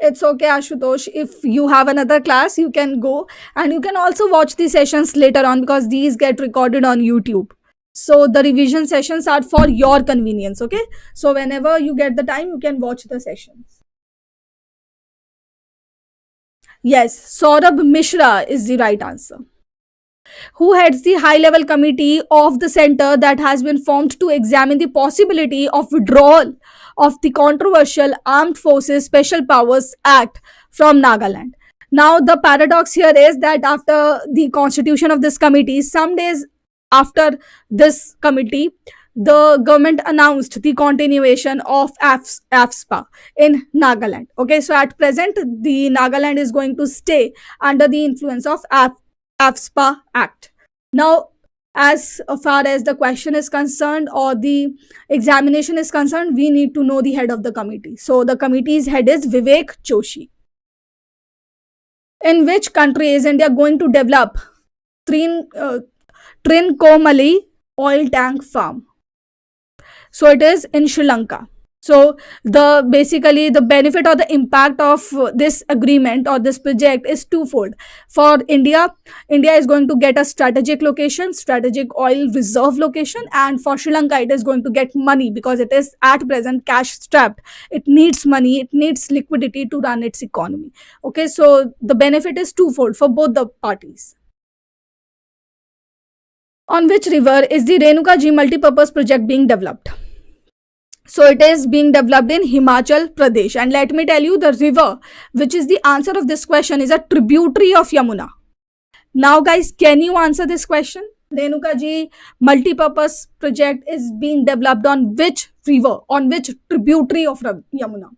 It's okay, Ashutosh. If you have another class, you can go, and you can also watch the sessions later on, because these get recorded on YouTube. So the revision sessions are for your convenience. Okay. So whenever you get the time, you can watch the sessions. Yes, Saurabh Mishra is the right answer. Who heads the high level committee of the center that has been formed to examine the possibility of withdrawal of the controversial Armed Forces Special Powers Act from Nagaland? Now, the paradox here is that after the constitution of this committee, some days after this committee, the government announced the continuation of AFSPA in Nagaland. Okay, so at present, the Nagaland is going to stay under the influence of AFSPA Act. Now, as far as the question is concerned or the examination is concerned, we need to know the head of the committee. So, the committee's head is Vivek Joshi. In which country is India going to develop Trincomalee oil tank farm? So, it is in Sri Lanka. So the basically the benefit or the impact of this agreement or this project is twofold. For India is going to get a strategic location, strategic oil reserve location, and for Sri Lanka it is going to get money because it is at present cash strapped. It needs money, it needs liquidity to run its economy. Okay, so the benefit is twofold for both the parties. On which river is the Renuka Ji multipurpose project being developed? So it is being developed in Himachal Pradesh. And let me tell you, the river, which is the answer of this question, is a tributary of Yamuna. Now, guys, can you answer this question? Renuka Ji multipurpose project is being developed on which river, on which tributary of Yamuna?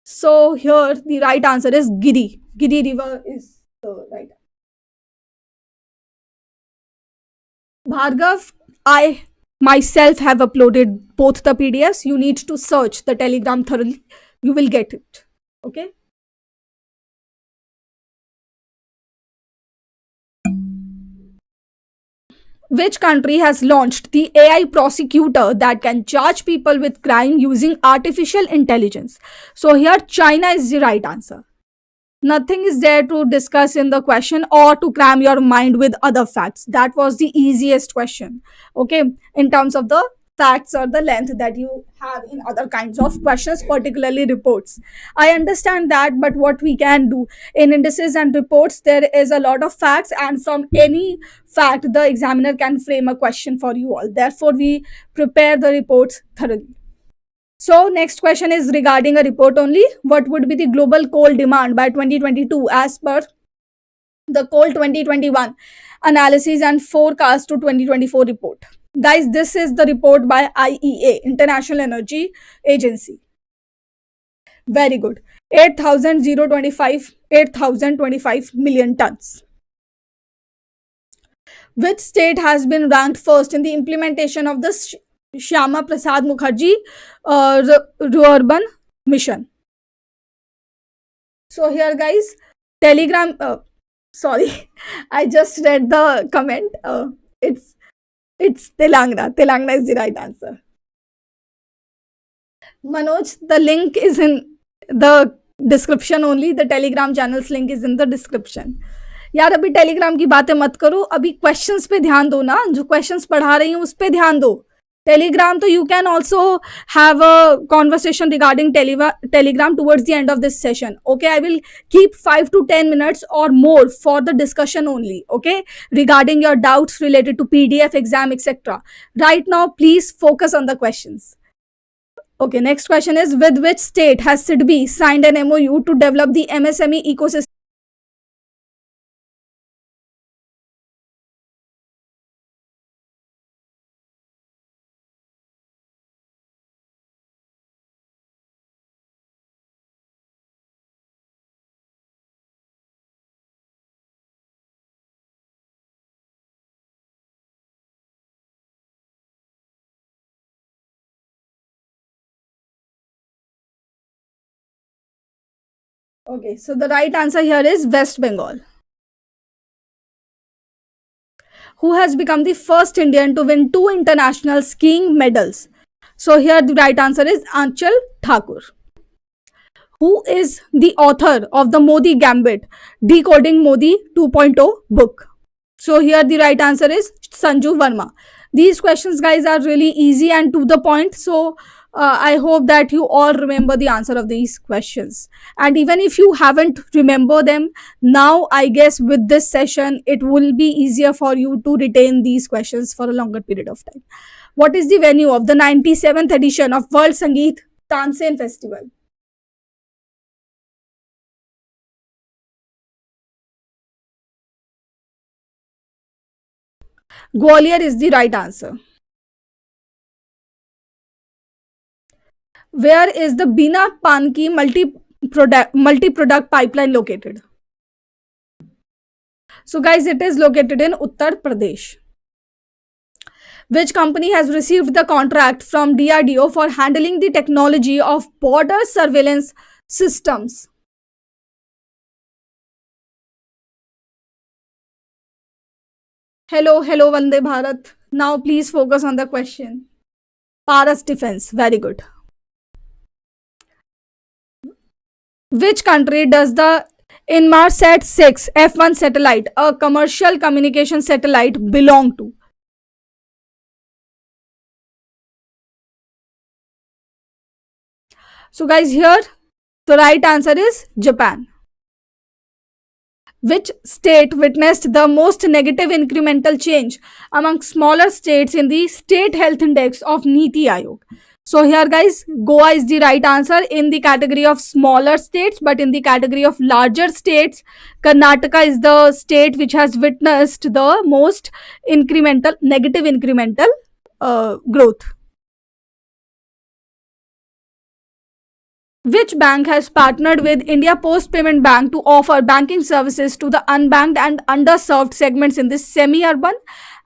So here the right answer is Giri. Giri river is the right. Bhargav, I myself have uploaded both the PDFs. You need to search the Telegram thoroughly. You will get it. Okay. Which country has launched the AI prosecutor that can charge people with crime using artificial intelligence? So here China is the right answer. Nothing is there to discuss in the question or to cram your mind with other facts. That was the easiest question. Okay, in terms of the facts or the length that you have in other kinds of questions, particularly reports. I understand that, but what we can do in indices and reports, there is a lot of facts, and from any fact, the examiner can frame a question for you all. Therefore, we prepare the reports thoroughly. So next question is regarding a report only. What would be the global coal demand by 2022 as per the coal 2021 analysis and forecast to 2024 report? Guys, this is the report by IEA, International Energy Agency. Very good. 8,025 million tons. Which state has been ranked first in the implementation of the Shyama Prasad Mukherjee Rural Mission? So here, guys, Telegram. Sorry, I just read the comment. It's Telangana. Telangana is the right answer. Manoj, the link is in the description only. The Telegram channel's link is in the description. यार अभी Telegram की बातें मत करो, अभी questions पे ध्यान दो ना, जो क्वेश्चंस पढ़ा रही हूँ उस पे ध्यान दो. Telegram, so you can also have a conversation regarding Telegram towards the end of this session. Okay, I will keep 5 to 10 minutes or more for the discussion only. Okay, regarding your doubts related to PDF, exam, etc. Right now, please focus on the questions. Okay, next question is, with which state has SEBI signed an MOU to develop the MSME ecosystem? Okay, so the right answer here is West Bengal. Who has become the first Indian to win 2 international skiing medals? So here the right answer is Anchal Thakur. Who is the author of the Modi Gambit, Decoding Modi 2.0 book? So here the right answer is Sanju Verma. These questions, guys, are really easy and to the point. So I hope that you all remember the answer of these questions. And even if you haven't remember them, now I guess with this session, it will be easier for you to retain these questions for a longer period of time. What is the venue of the 97th edition of World Sangeeth Dansein Festival? Gwalior is the right answer. Where is the Bina Panki multi-product pipeline located? So guys, it is located in Uttar Pradesh. Which company has received the contract from DRDO for handling the technology of border surveillance systems? Hello, Vande Bharat. Now please focus on the question. Paras Defense. Very good. Which country does the Inmarsat 6 F1 satellite, a commercial communication satellite, belong to? So guys, here the right answer is Japan. Which state witnessed the most negative incremental change among smaller states in the State Health Index of Niti Aayog? So here guys, Goa is the right answer in the category of smaller states, but in the category of larger states, Karnataka is the state which has witnessed the most negative incremental growth. Which bank has partnered with India Post Payment Bank to offer banking services to the unbanked and underserved segments in the semi-urban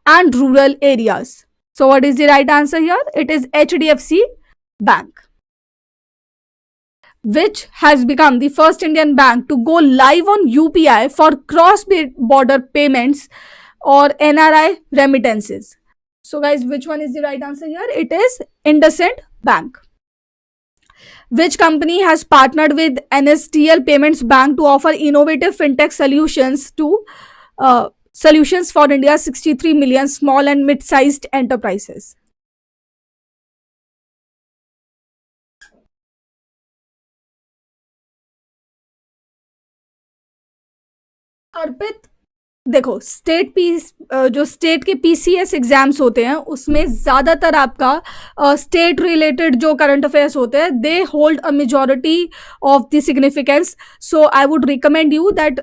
and rural areas? So what is the right answer here? It is HDFC Bank. Which has become the first Indian bank to go live on UPI for cross-border payments or NRI remittances? So guys, which one is the right answer here? It is IndusInd Bank. Which company has partnered with NSDL Payments Bank to offer innovative fintech solutions for India's 63 million small and mid-sized enterprises? अर्पित, देखो state जो state के PCS exams होते हैं उसमें ज़्यादातर आपका state related जो current affairs होते हैं they hold a majority of the significance. So I would recommend you that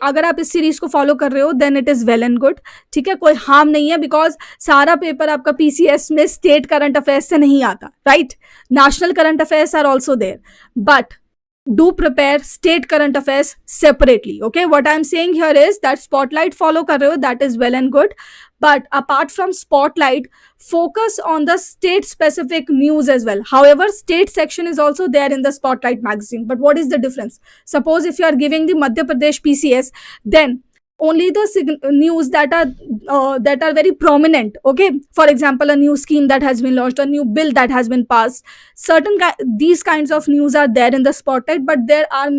अगर आप इस सीरीज को फॉलो कर रहे हो then it is well and good. ठीक है, कोई हार्म नहीं है बिकॉज सारा पेपर आपका पीसीएस में स्टेट करंट अफेयर्स से नहीं आता, right? National current affairs are also there, but do prepare state current affairs separately. Okay, what I'm saying here is that spotlight follow kar rahe ho, that is well and good, but apart from spotlight, focus on the state specific news as well. However, state section is also there in the spotlight magazine, but what is the difference? Suppose if you are giving the Madhya Pradesh PCS, then only the news that are very prominent. Okay, for example, a new scheme that has been launched, a new bill that has been passed, these kinds of news are there in the spotlight, but there are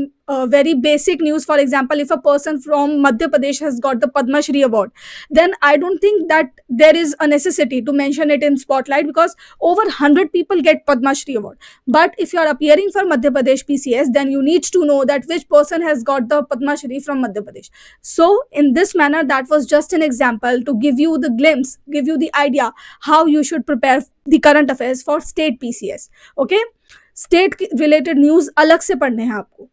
very basic news. For example, if a person from Madhya Pradesh has got the Padma Shri award, then I don't think that there is a necessity to mention it in spotlight because over 100 people get Padma Shri award. But if you are appearing for Madhya Pradesh PCS, then you need to know that which person has got the Padma Shri from Madhya Pradesh. So in this manner, that was just an example to give you the glimpse, give you the idea how you should prepare the current affairs for state PCS. Okay, state related news अलग से पढ़ने हैं आपको.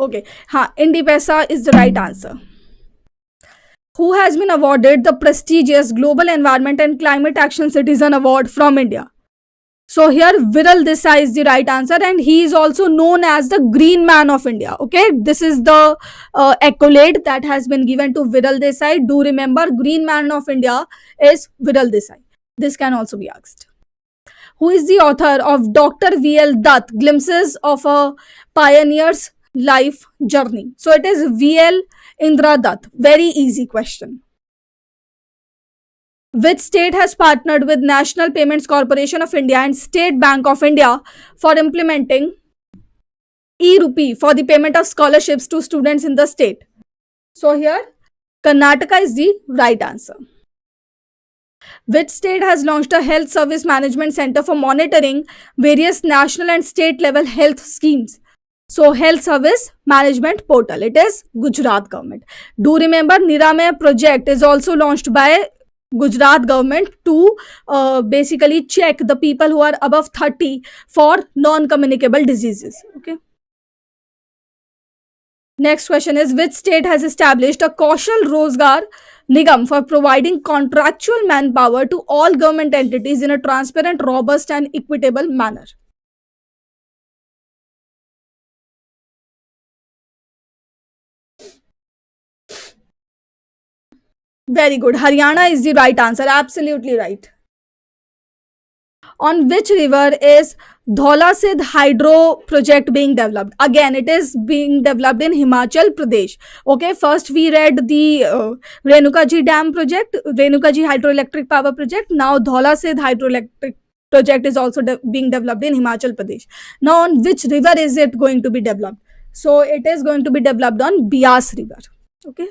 Okay, IndiePesa is the right answer. Who has been awarded the prestigious Global Environment and Climate Action Citizen Award from India? So here Viral Desai is the right answer, and he is also known as the Green Man of India. Okay, this is the accolade that has been given to Viral Desai. Do remember, Green Man of India is Viral Desai. This can also be asked. Who is the author of Dr. V.L. Dutt, Glimpses of a Pioneer's Life Journey? So it is V.L. Indra Dutt. Very easy question. Which state has partnered with National Payments Corporation of India and State Bank of India for implementing e-rupee for the payment of scholarships to students in the state? So here Karnataka is the right answer. Which state has launched a health service management center for monitoring various national and state level health schemes? So health service management portal, it is Gujarat government. Do remember, Niramay project is also launched by Gujarat government to basically check the people who are above 30 for non-communicable diseases. Okay. Next question is, which state has established a Kaushal Rozgar Nigam for providing contractual manpower to all government entities in a transparent, robust and equitable manner? Very good. Haryana is the right answer. Absolutely right. On which river is Dhaulasidh hydro project being developed? Again, it is being developed in Himachal Pradesh. Okay, first we read the Renuka Ji dam project, Renuka Ji hydroelectric power project. Now Dhaulasidh hydroelectric project is also being developed in Himachal Pradesh. Now, on which river is it going to be developed? So it is going to be developed on Bias River. Okay.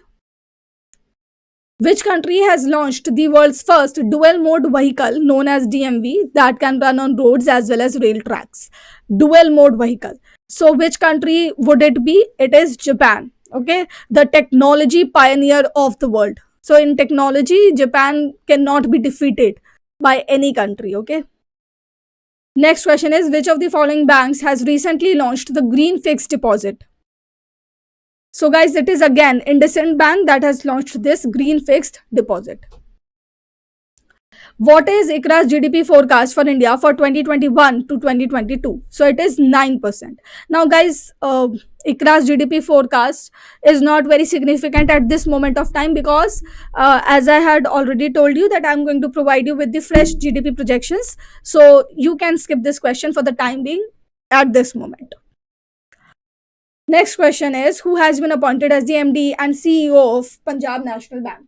Which country has launched the world's first dual mode vehicle known as DMV that can run on roads as well as rail tracks? Dual mode vehicle. So which country would it be? It is Japan. Okay, the technology pioneer of the world. So in technology, Japan cannot be defeated by any country. Okay. Next question is, which of the following banks has recently launched the green fixed deposit? So guys, it is again IndusInd Bank that has launched this green fixed deposit. What is ICRA's GDP forecast for India for 2021 to 2022? So it is 9%. Now guys, ICRA's GDP forecast is not very significant at this moment of time because as I had already told you that I'm going to provide you with the fresh GDP projections. So you can skip this question for the time being at this moment. Next question is, who has been appointed as the MD and CEO of Punjab National Bank?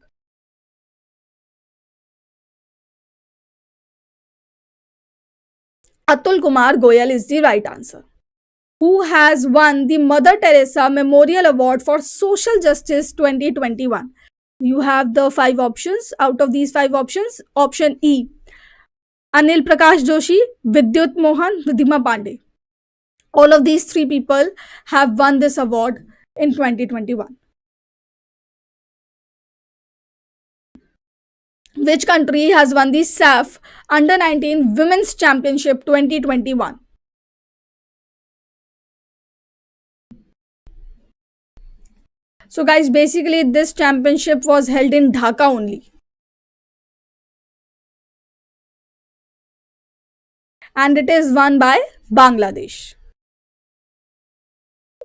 Atul Kumar Goyal is the right answer. Who has won the Mother Teresa Memorial Award for Social Justice 2021? You have the 5 options. Out of these 5 options, option E, Anil Prakash Joshi, Vidyut Mohan, Ridhima Pandey. All of these 3 people have won this award in 2021. Which country has won the SAF Under 19 Women's Championship 2021? So guys, basically this championship was held in Dhaka only. And it is won by Bangladesh.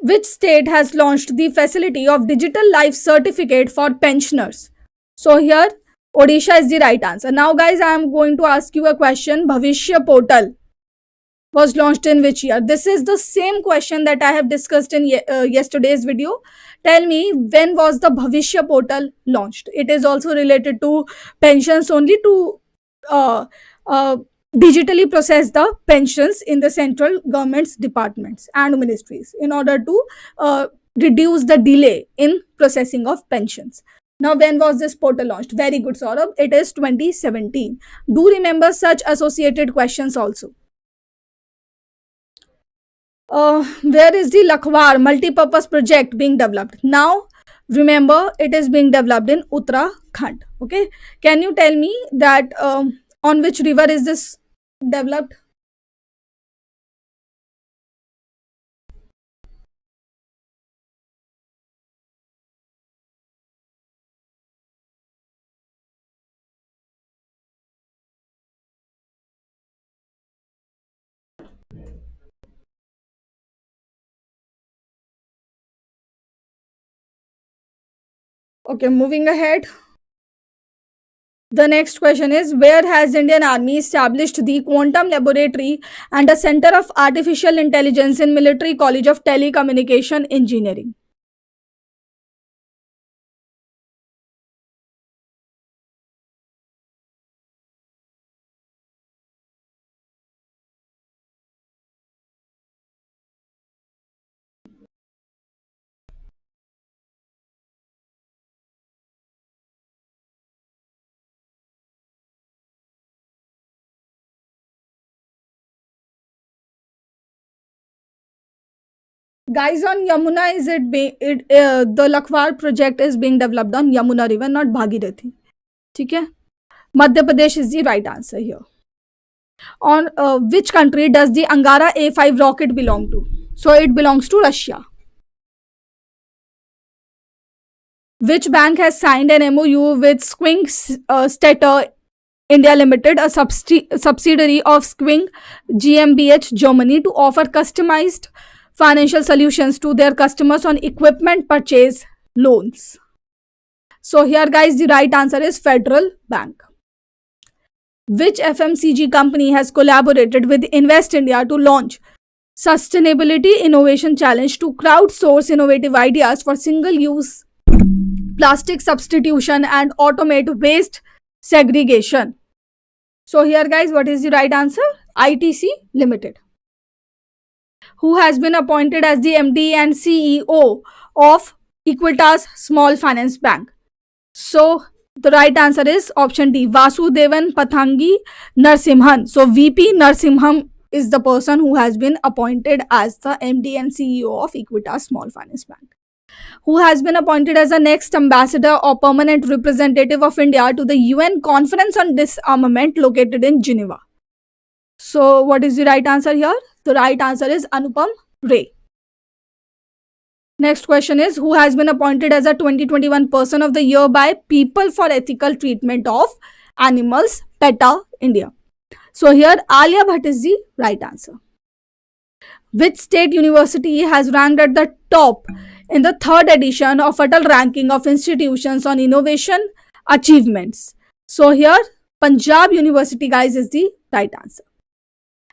Which state has launched the facility of digital life certificate for pensioners? So here, Odisha is the right answer. Now guys, I am going to ask you a question. Bhavishya portal was launched in which year? This is the same question that I have discussed in yesterday's video. Tell me, when was the Bhavishya portal launched? It is also related to pensions only, to digitally process the pensions in the central government's departments and ministries in order to reduce the delay in processing of pensions. Now, when was this portal launched? Very good, Saurabh. It is 2017. Do remember such associated questions also. Where is the Lakhwar multipurpose project being developed? Now, remember, it is being developed in Uttarakhand. Okay. Can you tell me that on which river is this developed? Okay, moving ahead. The next question is, where has Indian Army established the Quantum Laboratory and a Center of Artificial Intelligence in Military College of Telecommunication Engineering? Guys, on Yamuna, is the Lakhwar project is being developed on Yamuna river, not Bhagirathi. Okay? Madhya Pradesh is the right answer here. On which country does the Angara A5 rocket belong to? So it belongs to Russia. Which bank has signed an MOU with Swing Stetter India Limited, a subsidiary of Swing GmbH Germany, to offer customized financial solutions to their customers on equipment purchase loans? So here guys, the right answer is Federal Bank. Which FMCG company has collaborated with Invest India to launch Sustainability Innovation Challenge to crowdsource innovative ideas for single-use plastic substitution and automate waste segregation? So here guys, what is the right answer? ITC Limited. Who has been appointed as the MD and CEO of Equitas Small Finance Bank? So the right answer is option D, Vasudevan Pathangi Narsimhan. So VP Narsimhan is the person who has been appointed as the MD and CEO of Equitas Small Finance Bank. Who has been appointed as the next ambassador or permanent representative of India to the UN Conference on Disarmament located in Geneva? So what is the right answer here? The right answer is Anupam Ray. Next question is, who has been appointed as a 2021 Person of the Year by People for Ethical Treatment of Animals, PETA, India? So here Alia Bhatt is the right answer. Which state university has ranked at the top in the third edition of Atal Ranking of Institutions on Innovation Achievements? So here Punjab University, guys, is the right answer.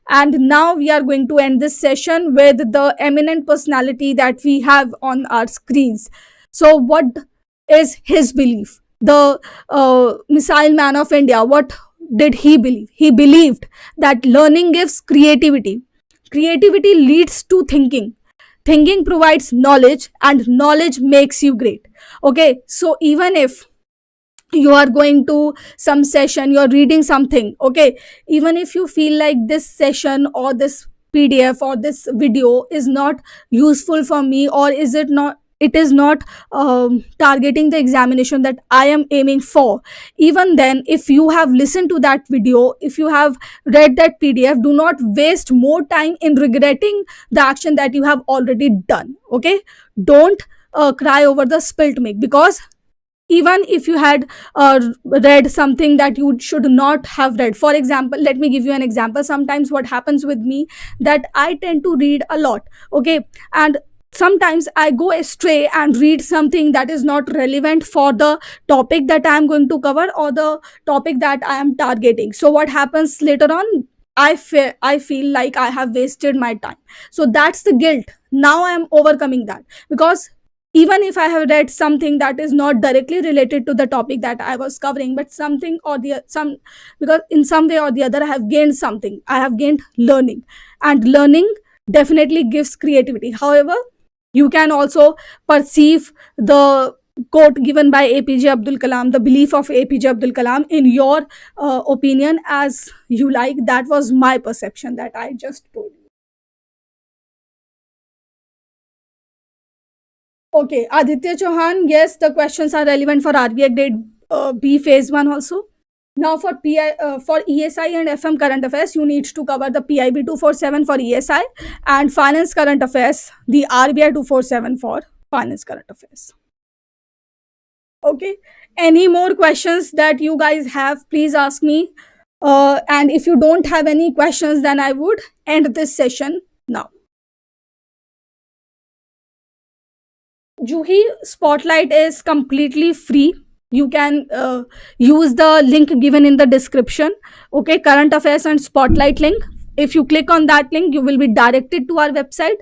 And now we are going to end this session with the eminent personality that we have on our screens. So what is his belief? The missile man of India, what did he believe? He believed that learning gives creativity. Creativity leads to thinking. Thinking provides knowledge, and knowledge makes you great. Okay, so even if you are going to some session, you're reading something, okay, even if you feel like this session or this PDF or this video is not useful for me, or it is not targeting the examination that I am aiming for, even then, if you have listened to that video, if you have read that PDF, do not waste more time in regretting the action that you have already done. Okay, don't cry over the spilt milk, because even if you had read something that you should not have read. For example, let me give you an example. Sometimes what happens with me, that I tend to read a lot, okay, and sometimes I go astray and read something that is not relevant for the topic that I am going to cover, or the topic that I am targeting. So what happens later on, I feel like I have wasted my time. So that's the guilt. Now I am overcoming that, because even if I have read something that is not directly related to the topic that I was covering, but something or the some, because in some way or the other I have gained something, I have gained learning, and learning definitely gives creativity. However, you can also perceive the quote given by APJ Abdul Kalam, the belief of APJ Abdul Kalam, in your opinion as you like. That was my perception that I just told you. Okay, Aditya Chauhan, yes, the questions are relevant for RBI Grade B Phase 1 also. Now for ESI and FM current affairs, you need to cover the PIB 247 for ESI, and finance current affairs, the RBI 247 for finance current affairs. Okay, any more questions that you guys have, please ask me. And if you don't have any questions, then I would end this session now. Juhi, Spotlight is completely free. You can use the link given in the description. Okay, current affairs and Spotlight link. If you click on that link, you will be directed to our website.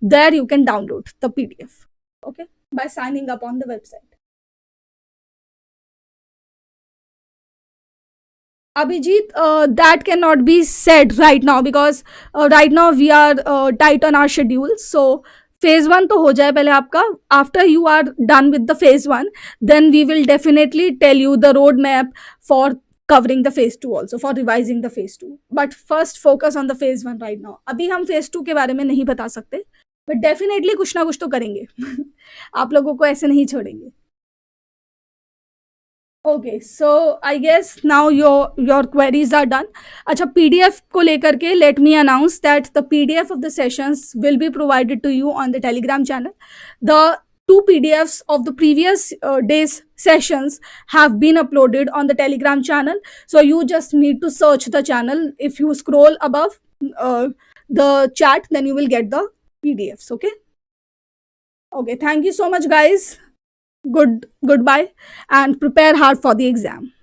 There you can download the PDF. Okay, by signing up on the website. Abhijit, that cannot be said right now, because right now we are tight on our schedule. So phase 1 to ho jaye pehle aapka. After you are done with the phase 1, then we will definitely tell you the roadmap for covering the phase 2 also, for revising the phase 2. But first focus on the phase 1 right now. Abhi hum phase 2 के बारे में नहीं बता सकते, but definitely कुछ ना कुछ तो करेंगे. आप लोगों को ऐसे नहीं छोड़ेंगे. Okay, so I guess now your queries are done. अच्छा, PDF को लेकर के let me announce that the PDF of the sessions will be provided to you on the Telegram channel. The 2 PDFs of the previous day's sessions have been uploaded on the Telegram channel. So you just need to search the channel. If you scroll above the chat, then you will get the PDFs. Okay. Okay. Thank you so much, guys. Goodbye, and prepare hard for the exam.